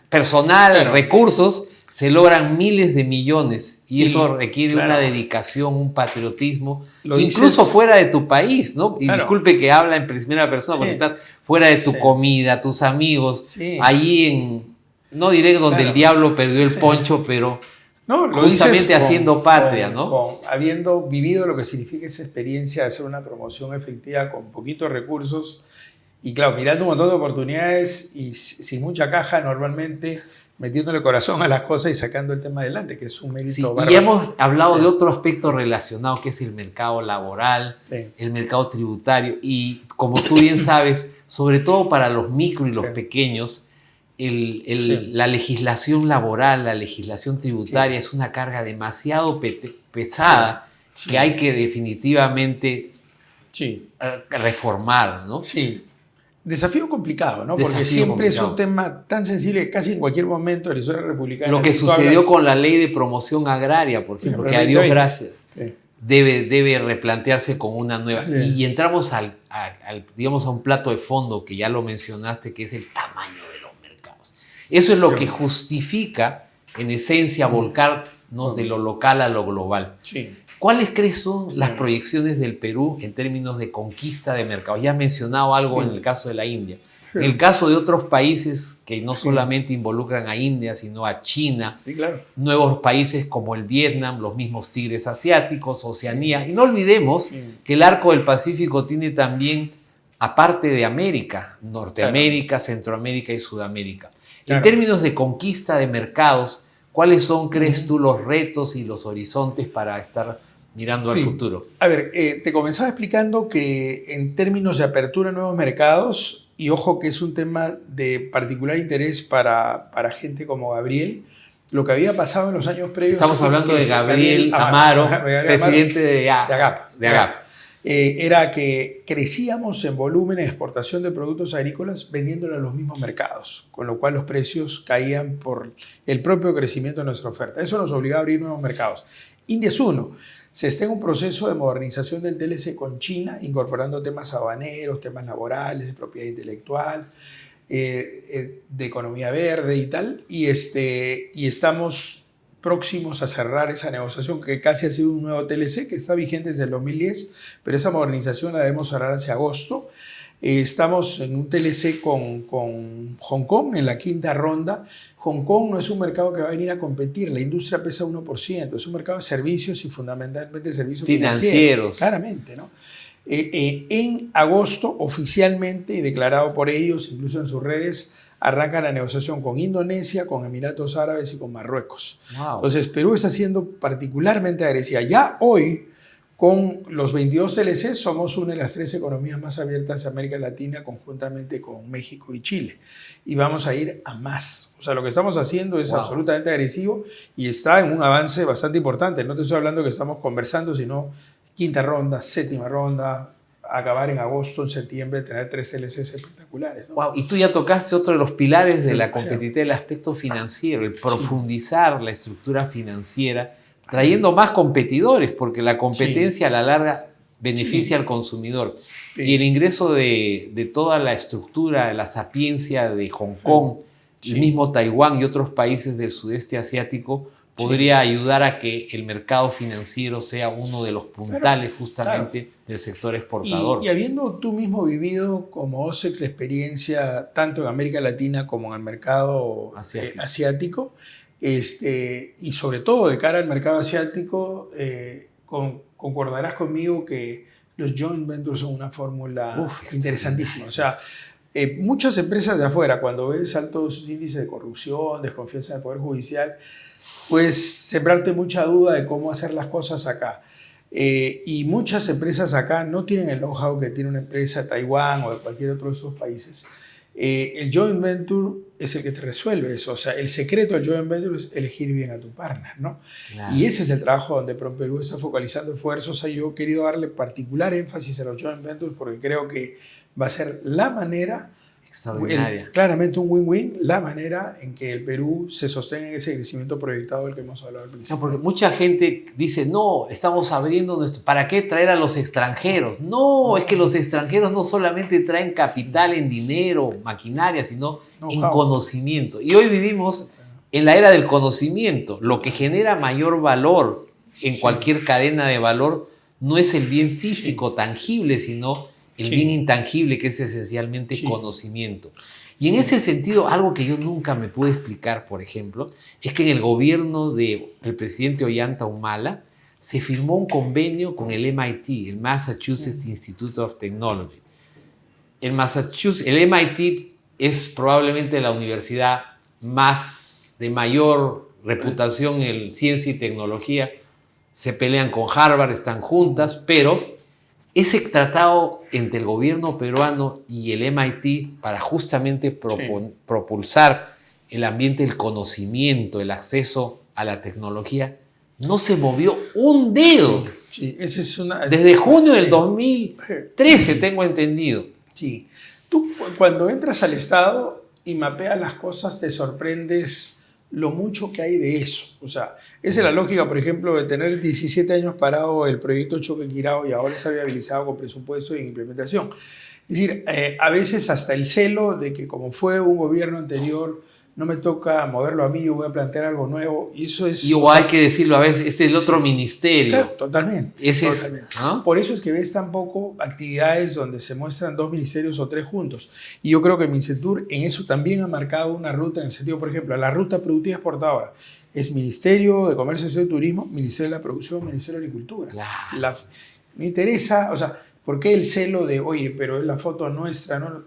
Speaker 1: personal, recursos, se logran miles de millones y eso requiere una dedicación, un patriotismo, incluso fuera de tu país, ¿no? Y disculpe que habla en primera persona, porque estás fuera de tu comida, tus amigos, allí en, no diré donde el diablo perdió el poncho, pero justamente haciendo patria, ¿no?
Speaker 2: Habiendo vivido lo que significa esa experiencia de hacer una promoción efectiva con poquitos recursos y claro, mirando un montón de oportunidades y sin mucha caja normalmente, metiéndole corazón a las cosas y sacando el tema adelante, que es un mérito bárbaro.
Speaker 1: Y ya hemos hablado de otro aspecto relacionado, que es el mercado laboral, el mercado tributario, y como tú bien sabes, sobre todo para los micro y los pequeños, la legislación laboral, la legislación tributaria es una carga demasiado pesada que hay que definitivamente reformar, ¿no?
Speaker 2: Sí. Desafío complicado, ¿no? Porque siempre es un tema tan sensible que casi en cualquier momento de la historia republicana...
Speaker 1: Lo que sucedió con la ley de promoción agraria, por ejemplo, que a Dios gracias, debe replantearse con una nueva... Y entramos digamos, a un plato de fondo que ya lo mencionaste, que es el tamaño de los mercados. Eso es lo que justifica, en esencia, volcarnos de lo local a lo global. ¿Cuáles crees son las proyecciones del Perú en términos de conquista de mercados? Ya has mencionado algo en el caso de la India. En el caso de otros países que no solamente involucran a India, sino a China, nuevos países como el Vietnam, los mismos tigres asiáticos, Oceanía. Y no olvidemos que el arco del Pacífico tiene también, aparte de América, Norteamérica, Centroamérica y Sudamérica. En términos de conquista de mercados, ¿cuáles son, crees tú, los retos y los horizontes para estar mirando al futuro?
Speaker 2: A ver, te comenzaba explicando que en términos de apertura a nuevos mercados, y ojo que es un tema de particular interés para gente como Gabriel, lo que había pasado en los años previos...
Speaker 1: Estamos hablando de Gabriel Amaro, presidente de AGAP.
Speaker 2: Era que crecíamos en volumen de exportación de productos agrícolas vendiéndolo a los mismos mercados, con lo cual los precios caían por el propio crecimiento de nuestra oferta. Eso nos obligaba a abrir nuevos mercados. India es uno. Se está en un proceso de modernización del TLC con China, incorporando temas aduaneros, temas laborales, de propiedad intelectual, de economía verde y tal. Y estamos próximos a cerrar esa negociación que casi ha sido un nuevo TLC que está vigente desde el 2010, pero esa modernización la debemos cerrar hacia agosto. Estamos en un TLC con Hong Kong en la quinta ronda. Hong Kong no es un mercado que va a venir a competir, la industria pesa 1%, es un mercado de servicios y fundamentalmente servicios financieros. Claramente, ¿no? En agosto, oficialmente y declarado por ellos, incluso en sus redes, arranca la negociación con Indonesia, con Emiratos Árabes y con Marruecos. Entonces, Perú está siendo particularmente agresiva. Ya hoy, con los 22 TLC, somos una de las 3 economías más abiertas de América Latina, conjuntamente con México y Chile. Y vamos a ir a más. O sea, lo que estamos haciendo es absolutamente agresivo y está en un avance bastante importante. No te estoy hablando que estamos conversando, sino quinta ronda, séptima ronda, acabar en agosto, en septiembre, tener 3 TLCs espectaculares, ¿no?
Speaker 1: Y tú ya tocaste otro de los pilares de la competitividad, el aspecto financiero, el profundizar la estructura financiera, trayendo más competidores, porque la competencia a la larga beneficia al consumidor. Y el ingreso de toda la estructura, la sapiencia de Hong Kong, el mismo Taiwán y otros países del sudeste asiático, podría ayudar a que el mercado financiero sea uno de los puntales justamente del sector exportador.
Speaker 2: Y habiendo tú mismo vivido como OSEX la experiencia tanto en América Latina como en el mercado asiático, y sobre todo de cara al mercado asiático, concordarás conmigo que los joint ventures son una fórmula interesantísima. O sea, muchas empresas de afuera, cuando ves altos índices de corrupción, desconfianza del Poder Judicial, puedes sembrarte mucha duda de cómo hacer las cosas acá. Y muchas empresas acá no tienen el know-how que tiene una empresa de Taiwán o de cualquier otro de esos países. El joint venture es el que te resuelve eso. O sea, el secreto del joint venture es elegir bien a tu partner, ¿no? Claro. Y ese es el trabajo donde PROPERÚ está focalizando esfuerzos. O sea, yo he querido darle particular énfasis a los joint ventures porque creo que va a ser la manera, claramente un win-win, la manera en que el Perú se sostenga en ese crecimiento proyectado del que hemos hablado al principio.
Speaker 1: No, porque mucha gente dice, no, estamos abriendo ¿para qué traer a los extranjeros? No, es que los extranjeros no solamente traen capital en dinero, maquinaria, sino en conocimiento. Y hoy vivimos en la era del conocimiento. Lo que genera mayor valor en cualquier cadena de valor no es el bien físico tangible, sino el bien intangible, que es esencialmente conocimiento. Y en ese sentido, algo que yo nunca me pude explicar, por ejemplo, es que en el gobierno del presidente Ollanta Humala se firmó un convenio con el MIT, el Massachusetts Institute of Technology. El MIT es probablemente la universidad de mayor reputación en ciencia y tecnología. Se pelean con Harvard, están juntas, pero ese tratado entre el gobierno peruano y el MIT para justamente propulsar el ambiente del conocimiento, el acceso a la tecnología, no se movió un dedo.
Speaker 2: Esa es
Speaker 1: desde junio del 2013, tengo entendido.
Speaker 2: Sí. Tú cuando entras al Estado y mapeas las cosas te sorprendes lo mucho que hay de eso. O sea, esa es la lógica, por ejemplo, de tener 17 años parado el proyecto Choquequirao y ahora está viabilizado con presupuesto y implementación. Es decir, a veces hasta el celo de que como fue un gobierno anterior, no me toca moverlo a mí, yo voy a plantear algo nuevo. Y eso es...
Speaker 1: Y hay que decirlo, a veces este es el otro ministerio.
Speaker 2: Claro, totalmente.
Speaker 1: Totalmente. ¿No?
Speaker 2: Por eso es que ves tampoco actividades donde se muestran 2 ministerios o 3 juntos. Y yo creo que MINCETUR en eso también ha marcado una ruta, en el sentido, por ejemplo, la ruta productiva exportadora. Es Ministerio de Comercio, Industria y Turismo, Ministerio de la Producción, Ministerio de Agricultura.
Speaker 1: Claro.
Speaker 2: Me interesa, o sea, ¿por qué el celo de, oye, pero es la foto nuestra, ¿no?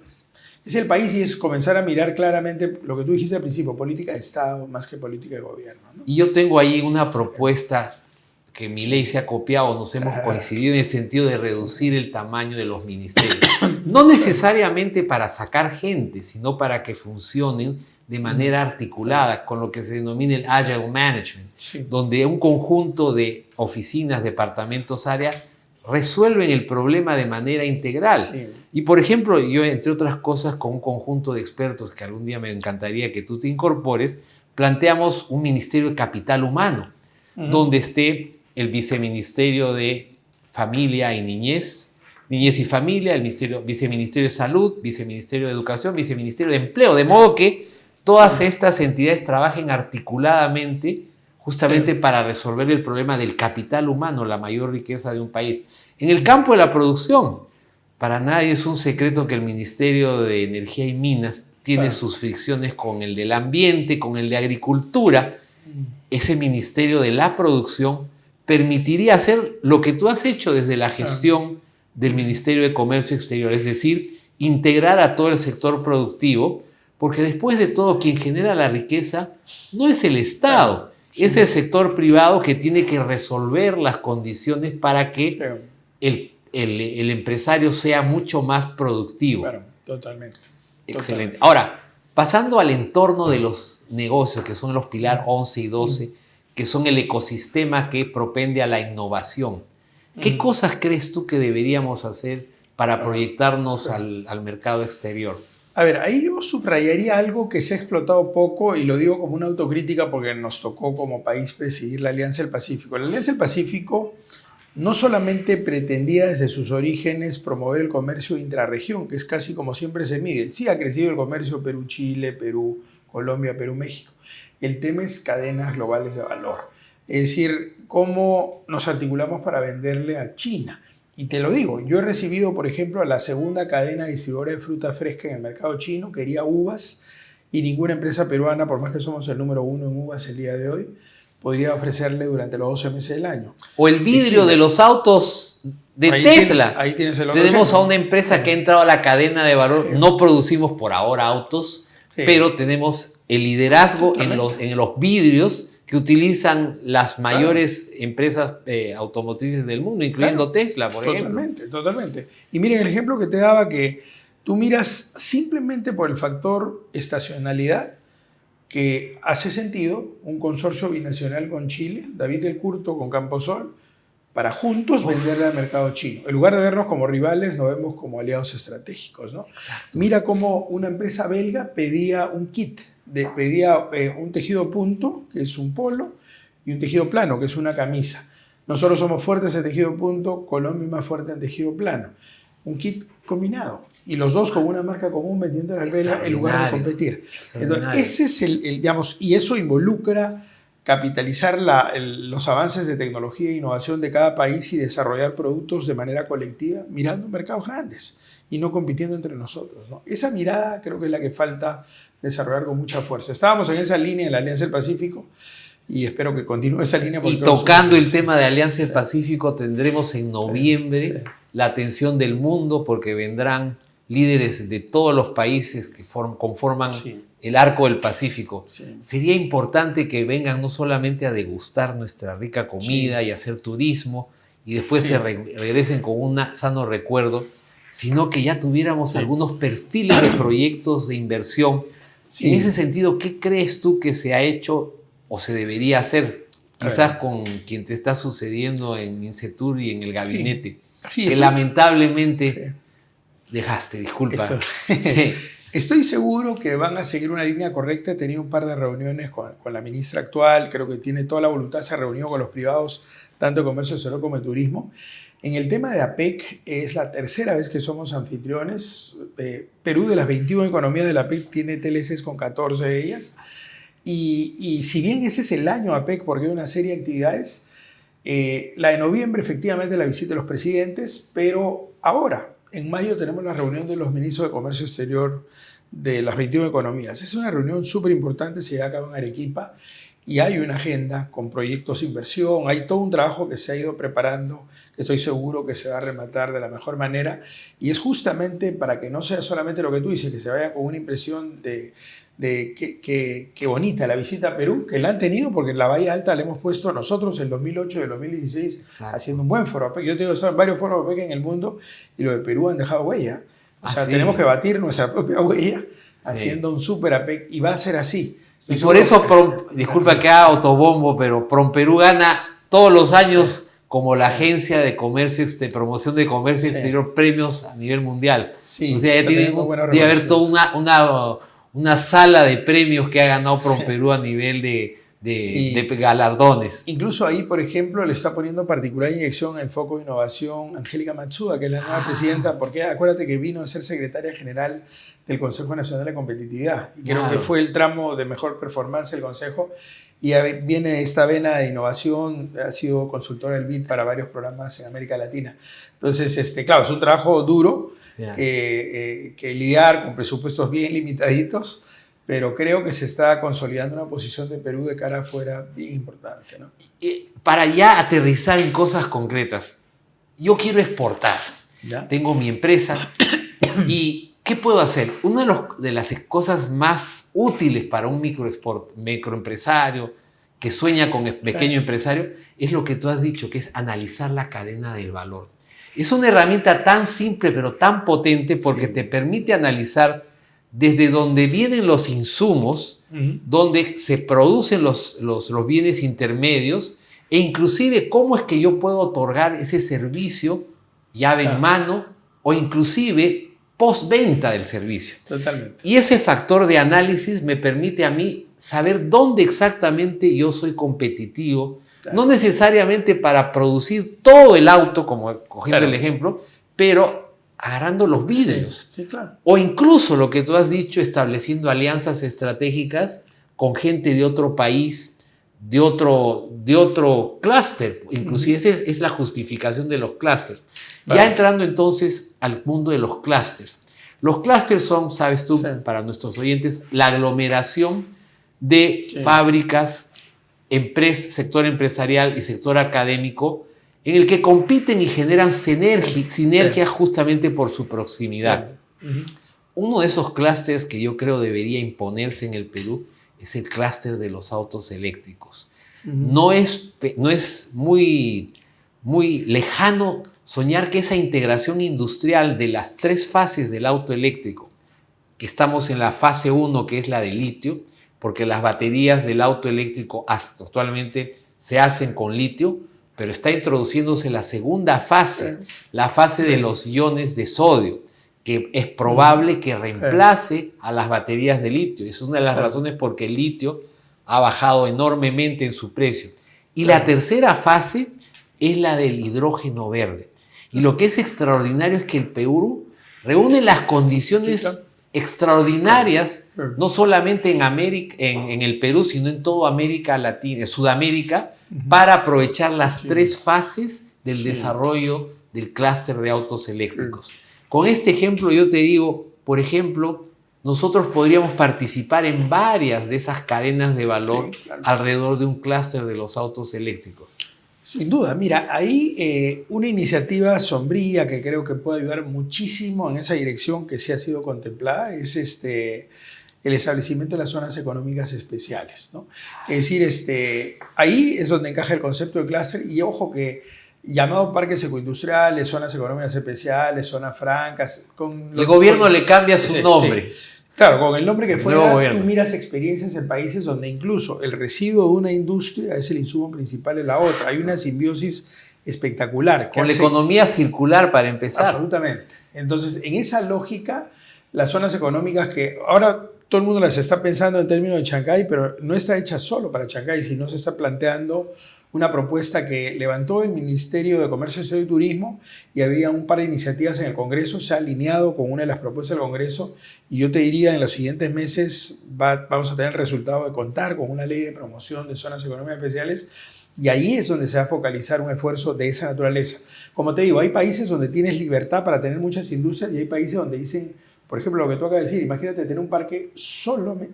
Speaker 2: Es el país y es comenzar a mirar claramente lo que tú dijiste al principio, política de Estado más que política de gobierno, ¿no?
Speaker 1: Y yo tengo ahí una propuesta que Milei se ha copiado, nos hemos coincidido en el sentido de reducir el tamaño de los ministerios. No necesariamente para sacar gente, sino para que funcionen de manera articulada con lo que se denomina el Agile Management, donde un conjunto de oficinas, departamentos, áreas resuelven el problema de manera integral. Y por ejemplo, yo entre otras cosas con un conjunto de expertos que algún día me encantaría que tú te incorpores, planteamos un Ministerio de Capital Humano, donde esté el Viceministerio de Familia y Niñez y Familia, el Viceministerio de Salud, Viceministerio de Educación, Viceministerio de Empleo, de modo que todas estas entidades trabajen articuladamente justamente para resolver el problema del capital humano, la mayor riqueza de un país. En el campo de la producción, para nadie es un secreto que el Ministerio de Energía y Minas tiene sus fricciones con el del ambiente, con el de agricultura. Ese Ministerio de la Producción permitiría hacer lo que tú has hecho desde la gestión del Ministerio de Comercio Exterior, es decir, integrar a todo el sector productivo, porque después de todo quien genera la riqueza no es el Estado, es el sector privado que tiene que resolver las condiciones para que el empresario sea mucho más productivo.
Speaker 2: Claro, totalmente.
Speaker 1: Excelente. Ahora, pasando al entorno de los negocios, que son los pilares 11 y 12, que son el ecosistema que propende a la innovación. ¿Qué cosas crees tú que deberíamos hacer para proyectarnos al mercado exterior?
Speaker 2: A ver, ahí yo subrayaría algo que se ha explotado poco y lo digo como una autocrítica porque nos tocó como país presidir la Alianza del Pacífico. La Alianza del Pacífico no solamente pretendía desde sus orígenes promover el comercio intrarregión, que es casi como siempre se mide. Sí ha crecido el comercio Perú-Chile, Perú-Colombia, Perú-México, El tema es cadenas globales de valor. Es decir, cómo nos articulamos para venderle a China. Y te lo digo, yo he recibido, por ejemplo, a la segunda cadena distribuidora de fruta fresca en el mercado chino, quería uvas, y ninguna empresa peruana, por más que somos el número 1 en uvas el día de hoy, podría ofrecerle durante los 12 meses del año.
Speaker 1: O el vidrio de los autos de Tesla.
Speaker 2: Ahí tienes el otro
Speaker 1: Tenemos
Speaker 2: ejemplo.
Speaker 1: a una empresa que ha entrado a la cadena de valor. No producimos por ahora autos, pero tenemos el liderazgo en los vidrios que utilizan las mayores empresas automotrices del mundo, incluyendo Tesla, por ejemplo.
Speaker 2: Totalmente. Y miren el ejemplo que te daba, que tú miras simplemente por el factor estacionalidad, que hace sentido un consorcio binacional con Chile, David del Curto con Camposol, para juntos venderle al mercado chino. En lugar de vernos como rivales, nos vemos como aliados estratégicos, ¿no?
Speaker 1: Exacto.
Speaker 2: Mira cómo una empresa belga pedía un kit, pedía un tejido punto, que es un polo, y un tejido plano, que es una camisa. Nosotros somos fuertes en tejido punto, Colombia es más fuerte en tejido plano. Un kit combinado. Y los dos con una marca común vendiendo al belga en lugar de competir. Entonces, ese es digamos, y eso involucra capitalizar los avances de tecnología e innovación de cada país y desarrollar productos de manera colectiva, mirando mercados grandes y no compitiendo entre nosotros, ¿no? Esa mirada creo que es la que falta desarrollar con mucha fuerza. Estábamos en esa línea en la Alianza del Pacífico y espero que continúe esa línea.
Speaker 1: Y tocando el tema de Alianza del Pacífico, tendremos en noviembre la atención del mundo, porque vendrán líderes de todos los países que conforman el arco del Pacífico. Sería importante que vengan no solamente a degustar nuestra rica comida y hacer turismo y después se regresen con un sano recuerdo, sino que ya tuviéramos algunos perfiles de proyectos de inversión. En ese sentido, ¿qué crees tú que se ha hecho o se debería hacer? Quizás con quien te está sucediendo en Insetur y en el gabinete, que lamentablemente dejaste, disculpa.
Speaker 2: Estoy seguro que van a seguir una línea correcta. He tenido un par de reuniones con la ministra actual, creo que tiene toda la voluntad, se ha reunido con los privados, tanto de comercio exterior como de turismo. En el tema de APEC, es la tercera vez que somos anfitriones. Perú, de las 21 economías de la APEC, tiene TLCs con 14 de ellas. Y si bien ese es el año APEC, porque hay una serie de actividades, la de noviembre efectivamente la visita de los presidentes, pero ahora, en mayo, tenemos la reunión de los ministros de Comercio Exterior de las 21 economías. Es una reunión súper importante, se lleva a cabo en Arequipa y hay una agenda con proyectos de inversión, hay todo un trabajo que se ha ido preparando, que estoy seguro que se va a rematar de la mejor manera, y es justamente para que no sea solamente lo que tú dices, que se vaya con una impresión de qué bonita la visita a Perú, que la han tenido porque en la Bahía Alta le hemos puesto nosotros el 2008 y el 2016 haciendo un buen foro APEC. Yo tengo varios foros APEC en el mundo y los de Perú han dejado huella. O sea, tenemos que batir nuestra propia huella haciendo un super APEC, y va a ser así.
Speaker 1: Y por eso, disculpa que haga autobombo, pero PromPerú gana todos los años como la agencia de comercio, promoción de comercio exterior, premios a nivel mundial. O sea, ya debe haber toda una sala de premios que ha ganado PromPerú a nivel de galardones.
Speaker 2: Incluso ahí, por ejemplo, le está poniendo particular inyección en el foco de innovación Angélica Matsuda, que es la nueva presidenta, porque acuérdate que vino a ser secretaria general del Consejo Nacional de Competitividad, y creo que fue el tramo de mejor performance del Consejo, y viene de esta vena de innovación, ha sido consultora del BID para varios programas en América Latina. Entonces, claro, es un trabajo duro, que lidiar con presupuestos bien limitaditos, pero creo que se está consolidando una posición de Perú de cara afuera bien importante, ¿no?
Speaker 1: Para ya aterrizar en cosas concretas, yo quiero exportar. Tengo mi empresa y ¿qué puedo hacer? Una de las cosas más útiles para un microempresario que sueña con el pequeño empresario es lo que tú has dicho, que es analizar la cadena del valor. Es una herramienta tan simple pero tan potente porque te permite analizar desde donde vienen los insumos, donde se producen los bienes intermedios, e inclusive cómo es que yo puedo otorgar ese servicio llave en mano o inclusive postventa del servicio.
Speaker 2: Totalmente.
Speaker 1: Y ese factor de análisis me permite a mí saber dónde exactamente yo soy competitivo, no necesariamente para producir todo el auto, como cogiendo el ejemplo, pero agarrando los vidrios.
Speaker 2: Sí, claro.
Speaker 1: O incluso lo que tú has dicho, estableciendo alianzas estratégicas con gente de otro país, de otro clúster. Inclusive esa es la justificación de los clústeres. Ya entrando entonces al mundo de los clústeres. Los clústeres son, sabes tú, para nuestros oyentes, la aglomeración de fábricas, sector empresarial y sector académico, en el que compiten y generan sinergias justamente por su proximidad. Uno de esos clústeres que yo creo debería imponerse en el Perú es el clúster de los autos eléctricos. No es muy lejano soñar que esa integración industrial de las 3 fases del auto eléctrico, que estamos en la fase 1, que es la de litio, porque las baterías del auto eléctrico actualmente se hacen con litio, pero está introduciéndose la segunda fase, la fase de los iones de sodio, que es probable que reemplace a las baterías de litio. Esa es una de las razones por qué el litio ha bajado enormemente en su precio. Y la tercera fase es la del hidrógeno verde. Y lo que es extraordinario es que el Perú reúne las condiciones extraordinarias, no solamente en el Perú, sino en toda América Latina, Sudamérica, para aprovechar las 3 fases del desarrollo del clúster de autos eléctricos. Con este ejemplo yo te digo, por ejemplo, nosotros podríamos participar en varias de esas cadenas de valor alrededor de un clúster de los autos eléctricos.
Speaker 2: Sin duda, mira, hay una iniciativa sombría que creo que puede ayudar muchísimo en esa dirección que sí ha sido contemplada, es el establecimiento de las zonas económicas especiales, ¿no? Es decir, ahí es donde encaja el concepto de clúster y ojo que llamado parques ecoindustriales, zonas económicas especiales, zonas francas.
Speaker 1: El gobierno le cambia su nombre.
Speaker 2: Sí. Claro, con el nombre que fuera, tú miras experiencias en países donde incluso el residuo de una industria es el insumo principal de la otra. Hay una simbiosis espectacular.
Speaker 1: Con la economía circular, para empezar.
Speaker 2: Absolutamente. Entonces, en esa lógica, las zonas económicas que ahora todo el mundo las está pensando en términos de Chancay, pero no está hecha solo para Chancay, sino se está planteando una propuesta que levantó el Ministerio de Comercio, Exterior y Turismo y había un par de iniciativas en el Congreso, se ha alineado con una de las propuestas del Congreso y yo te diría en los siguientes meses vamos a tener el resultado de contar con una ley de promoción de zonas económicas especiales y ahí es donde se va a focalizar un esfuerzo de esa naturaleza. Como te digo, hay países donde tienes libertad para tener muchas industrias y hay países donde dicen, por ejemplo, lo que tú acabas de decir, imagínate tener un parque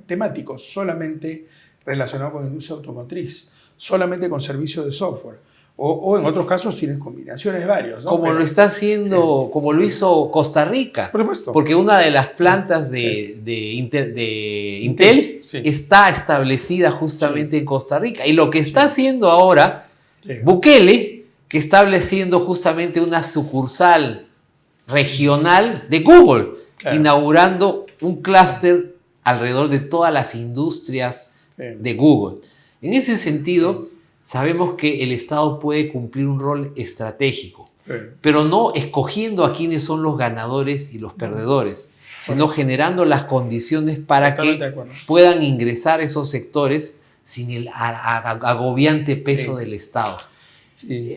Speaker 2: temático, solamente relacionado con la industria automotriz, solamente con servicios de software. O en otros casos tienes combinaciones varias, ¿no?
Speaker 1: Como lo está haciendo, como lo hizo Costa Rica.
Speaker 2: Por supuesto.
Speaker 1: Porque una de las plantas de Intel está establecida justamente en Costa Rica. Y lo que está haciendo ahora Bukele, que está estableciendo justamente una sucursal regional de Google, inaugurando un clúster alrededor de todas las industrias de Google. En ese sentido, sabemos que el Estado puede cumplir un rol estratégico, pero no escogiendo a quiénes son los ganadores y los perdedores, sino generando las condiciones para que puedan ingresar esos sectores sin el agobiante peso del Estado.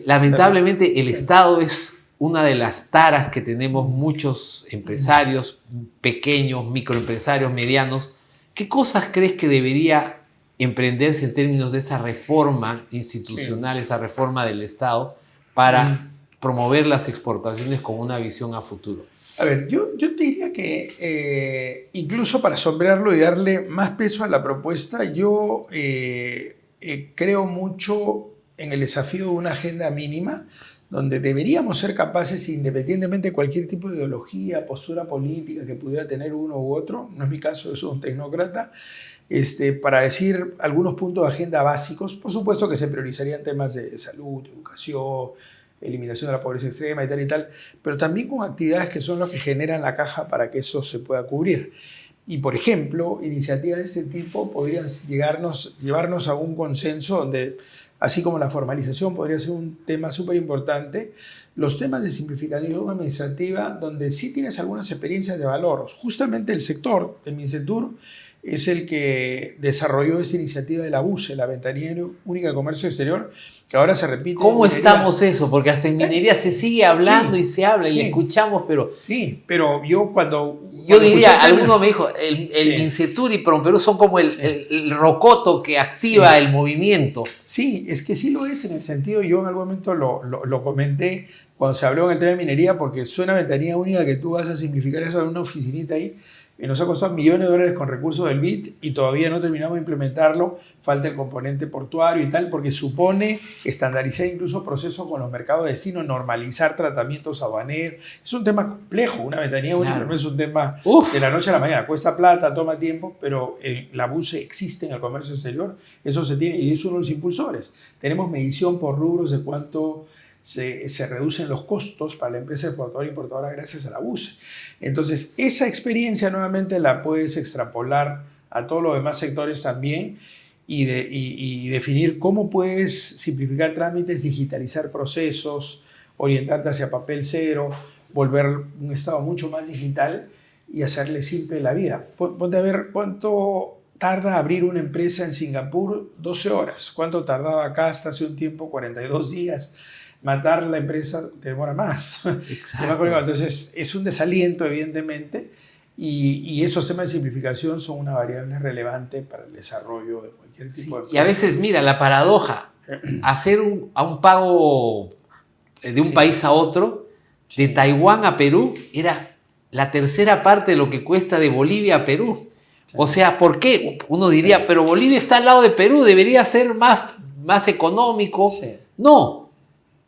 Speaker 1: Lamentablemente, el Estado es una de las taras que tenemos muchos empresarios, pequeños, microempresarios, medianos. ¿Qué cosas crees que debería emprenderse en términos de esa reforma institucional, esa reforma del Estado, para promover las exportaciones con una visión a futuro?
Speaker 2: A ver, yo te diría que incluso para sombrearlo y darle más peso a la propuesta, yo creo mucho en el desafío de una agenda mínima, donde deberíamos ser capaces, independientemente de cualquier tipo de ideología, postura política que pudiera tener uno u otro, no es mi caso, yo soy un tecnócrata, para decir algunos puntos de agenda básicos. Por supuesto que se priorizarían temas de salud, educación, eliminación de la pobreza extrema y tal, pero también con actividades que son las que generan la caja para que eso se pueda cubrir. Y, por ejemplo, iniciativas de este tipo podrían llevarnos a un consenso donde, así como la formalización podría ser un tema súper importante, los temas de simplificación administrativa, donde sí tienes algunas experiencias de valor. Justamente el sector de MINCENTUR es el que desarrolló esa iniciativa de la BUCE, la Ventanilla Única de Comercio Exterior, que ahora se repite.
Speaker 1: ¿Cómo estamos eso? Porque hasta en minería se sigue hablando y se habla y le escuchamos, pero...
Speaker 2: Sí, pero yo cuando
Speaker 1: diría, alguno me dijo, el Mincetur y PROMPERÚ son como el rocoto que activa el movimiento.
Speaker 2: Sí, es que sí lo es en el sentido, yo en algún momento lo comenté cuando se habló en el tema de minería, porque suena Ventanilla Única que tú vas a simplificar eso en una oficinita ahí, y nos ha costado millones de dólares con recursos del BID y todavía no terminamos de implementarlo, falta el componente portuario y tal, porque supone estandarizar incluso procesos con los mercados de destino, normalizar tratamientos aduaneros. Es un tema complejo, una ventanilla única no es un tema de la noche a la mañana, cuesta plata, toma tiempo, pero la BUCE existe en el comercio exterior, eso se tiene y es uno de los impulsores. Tenemos medición por rubros de cuánto se reducen los costos para la empresa exportadora e importadora gracias a la BUCE. Entonces, esa experiencia nuevamente la puedes extrapolar a todos los demás sectores también y definir cómo puedes simplificar trámites, digitalizar procesos, orientarte hacia papel cero, volver un estado mucho más digital y hacerle simple la vida. Ponte a ver cuánto tarda abrir una empresa en Singapur, 12 horas. ¿Cuánto tardaba acá hasta hace un tiempo? 42 días. Matar la empresa te demora más. Entonces es un desaliento evidentemente y esos temas de simplificación son una variable relevante para el desarrollo de cualquier tipo de empresa.
Speaker 1: Y a veces, mira, la paradoja, hacer un pago de un país a otro, de Taiwán a Perú, era la tercera parte de lo que cuesta de Bolivia a Perú. O sea, ¿por qué? Uno diría, pero Bolivia está al lado de Perú, debería ser más económico. Sí.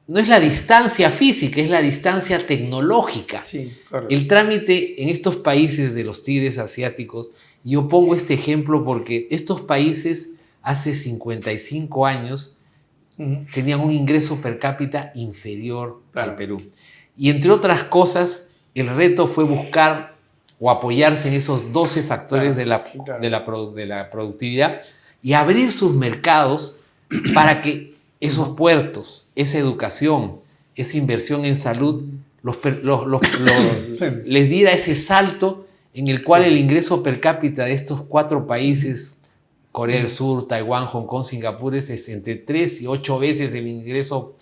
Speaker 1: No es la distancia física, es la distancia tecnológica.
Speaker 2: Sí, correcto.
Speaker 1: El trámite en estos países de los tigres asiáticos, yo pongo este ejemplo porque estos países hace 55 años tenían un ingreso per cápita inferior al Perú. Y entre otras cosas, el reto fue buscar o apoyarse en esos 12 factores de la productividad y abrir sus mercados para que esos puertos, esa educación, esa inversión en salud, les diera ese salto en el cual el ingreso per cápita de estos 4 países, Corea del Sur, Taiwán, Hong Kong, Singapur, es entre 3 y 8 veces el ingreso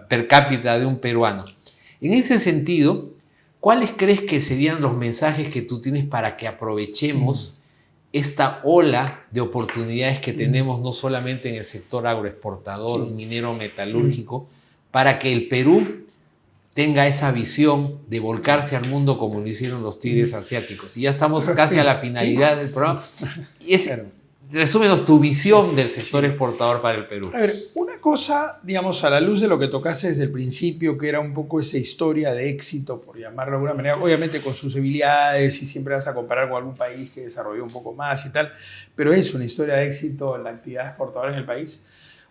Speaker 1: per cápita de un peruano. En ese sentido, ¿cuáles crees que serían los mensajes que tú tienes para que aprovechemos esta ola de oportunidades que tenemos no solamente en el sector agroexportador, minero, metalúrgico, para que el Perú tenga esa visión de volcarse al mundo como lo hicieron los tigres asiáticos? Y ya estamos casi a la finalidad del programa. Y resúmenos tu visión del sector exportador para el Perú.
Speaker 2: A ver, una cosa, digamos, a la luz de lo que tocaste desde el principio, que era un poco esa historia de éxito, por llamarlo de alguna manera, obviamente con sus debilidades y siempre vas a comparar con algún país que desarrolló un poco más y tal, pero es una historia de éxito en la actividad exportadora en el país.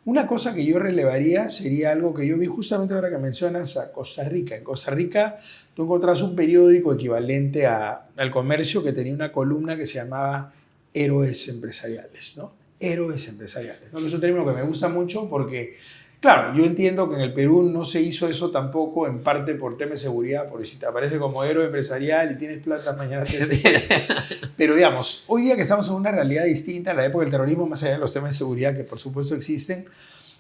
Speaker 2: Una cosa que yo relevaría sería algo que yo vi justamente ahora que mencionas a Costa Rica. En Costa Rica tú encontrás un periódico equivalente al Comercio que tenía una columna que se llamaba Héroes Empresariales, ¿no? Héroes empresariales, ¿no? Es un término que me gusta mucho porque, claro, yo entiendo que en el Perú no se hizo eso tampoco, en parte por tema de seguridad, porque si te aparece como héroe empresarial y tienes plata, mañana te secuestran. Pero digamos, hoy día que estamos en una realidad distinta, en la época del terrorismo, más allá de los temas de seguridad que por supuesto existen,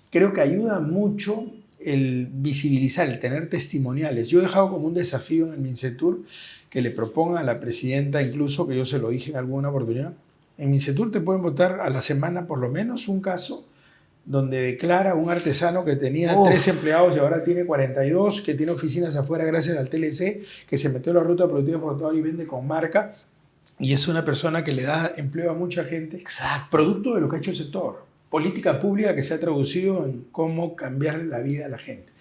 Speaker 2: creo que ayuda mucho el visibilizar, el tener testimoniales. Yo he dejado como un desafío en el Mincetur que le proponga a la presidenta, incluso que yo se lo dije en alguna oportunidad. En Mincetur te pueden votar a la semana por lo menos un caso donde declara un artesano que tenía 3 empleados y ahora tiene 42, que tiene oficinas afuera gracias al TLC, que se metió en la ruta productiva exportadora y vende con marca, y es una persona que le da empleo a mucha gente.
Speaker 1: Exacto.
Speaker 2: Producto de lo que ha hecho el sector. Política pública que se ha traducido en cómo cambiar la vida a la gente.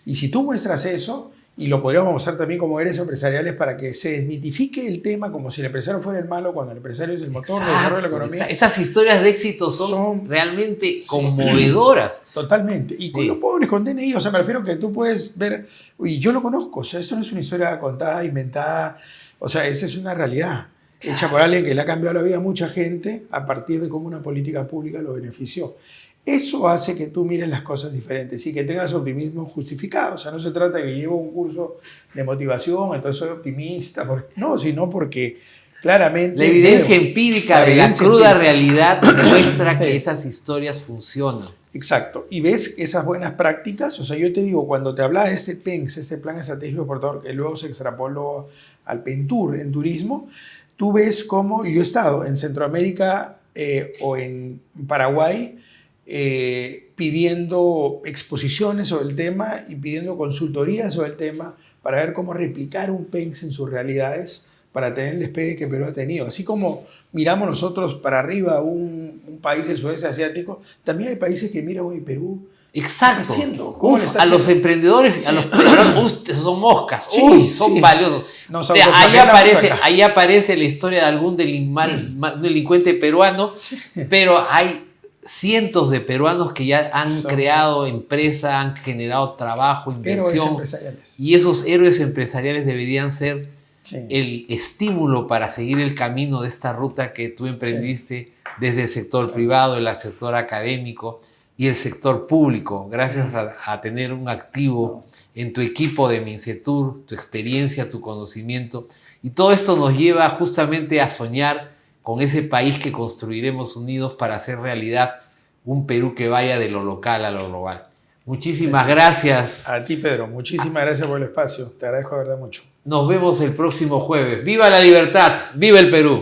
Speaker 2: Y si tú muestras eso, y lo podríamos mostrar también como héroes empresariales para que se desmitifique el tema como si el empresario fuera el malo cuando el empresario es el motor de desarrollo de la economía.
Speaker 1: Esas historias de éxito son realmente conmovedoras.
Speaker 2: Totalmente. Y con los pobres, con DNI, o sea, me refiero que tú puedes ver, y yo lo conozco, o sea, esto no es una historia contada, inventada, o sea, esa es una realidad hecha por alguien que le ha cambiado la vida a mucha gente a partir de cómo una política pública lo benefició. Eso hace que tú mires las cosas diferentes y que tengas optimismo justificado. O sea, no se trata de que llevo un curso de motivación, entonces soy optimista. No, sino porque claramente.
Speaker 1: La evidencia empírica de la cruda realidad muestra que
Speaker 2: Sí.
Speaker 1: esas historias funcionan.
Speaker 2: Exacto. Y ves esas buenas prácticas. O sea, yo te digo, cuando te hablaba de este PENS, este Plan Estratégico Exportador, que luego se extrapoló al PENTUR en turismo, tú ves cómo, y yo he estado en Centroamérica o en Paraguay pidiendo exposiciones sobre el tema y pidiendo consultorías sobre el tema para ver cómo replicar un PENS en sus realidades para tener el despegue que Perú ha tenido. Así como miramos nosotros para arriba un país del sudeste asiático, también hay países que miran, oye, Perú,
Speaker 1: Exacto.
Speaker 2: ¿qué está haciendo? ¿Cómo lo está
Speaker 1: A los
Speaker 2: haciendo?
Speaker 1: emprendedores,
Speaker 2: Sí.
Speaker 1: a los peruanos, son moscas,
Speaker 2: Sí,
Speaker 1: son
Speaker 2: sí.
Speaker 1: valiosos.
Speaker 2: Nos
Speaker 1: Ahí
Speaker 2: autoflagelamos acá.
Speaker 1: ahí aparece la historia de algún delincuente peruano,
Speaker 2: Sí.
Speaker 1: pero hay cientos de peruanos que ya han
Speaker 2: Son
Speaker 1: creado empresa, han generado trabajo,
Speaker 2: héroes
Speaker 1: inversión,
Speaker 2: empresariales.
Speaker 1: y esos héroes empresariales deberían ser
Speaker 2: Sí.
Speaker 1: el estímulo para seguir el camino de esta ruta que tú emprendiste desde el sector privado, el sector académico y el sector público, gracias a tener un activo en tu equipo de Mincetur, tu experiencia, tu conocimiento. Y todo esto nos lleva justamente a soñar con ese país que construiremos unidos para hacer realidad un Perú que vaya de lo local a lo global. Muchísimas gracias.
Speaker 2: A ti, Pedro, muchísimas gracias por el espacio. Te agradezco de verdad mucho.
Speaker 1: Nos vemos el próximo jueves. ¡Viva la libertad! ¡Viva el Perú!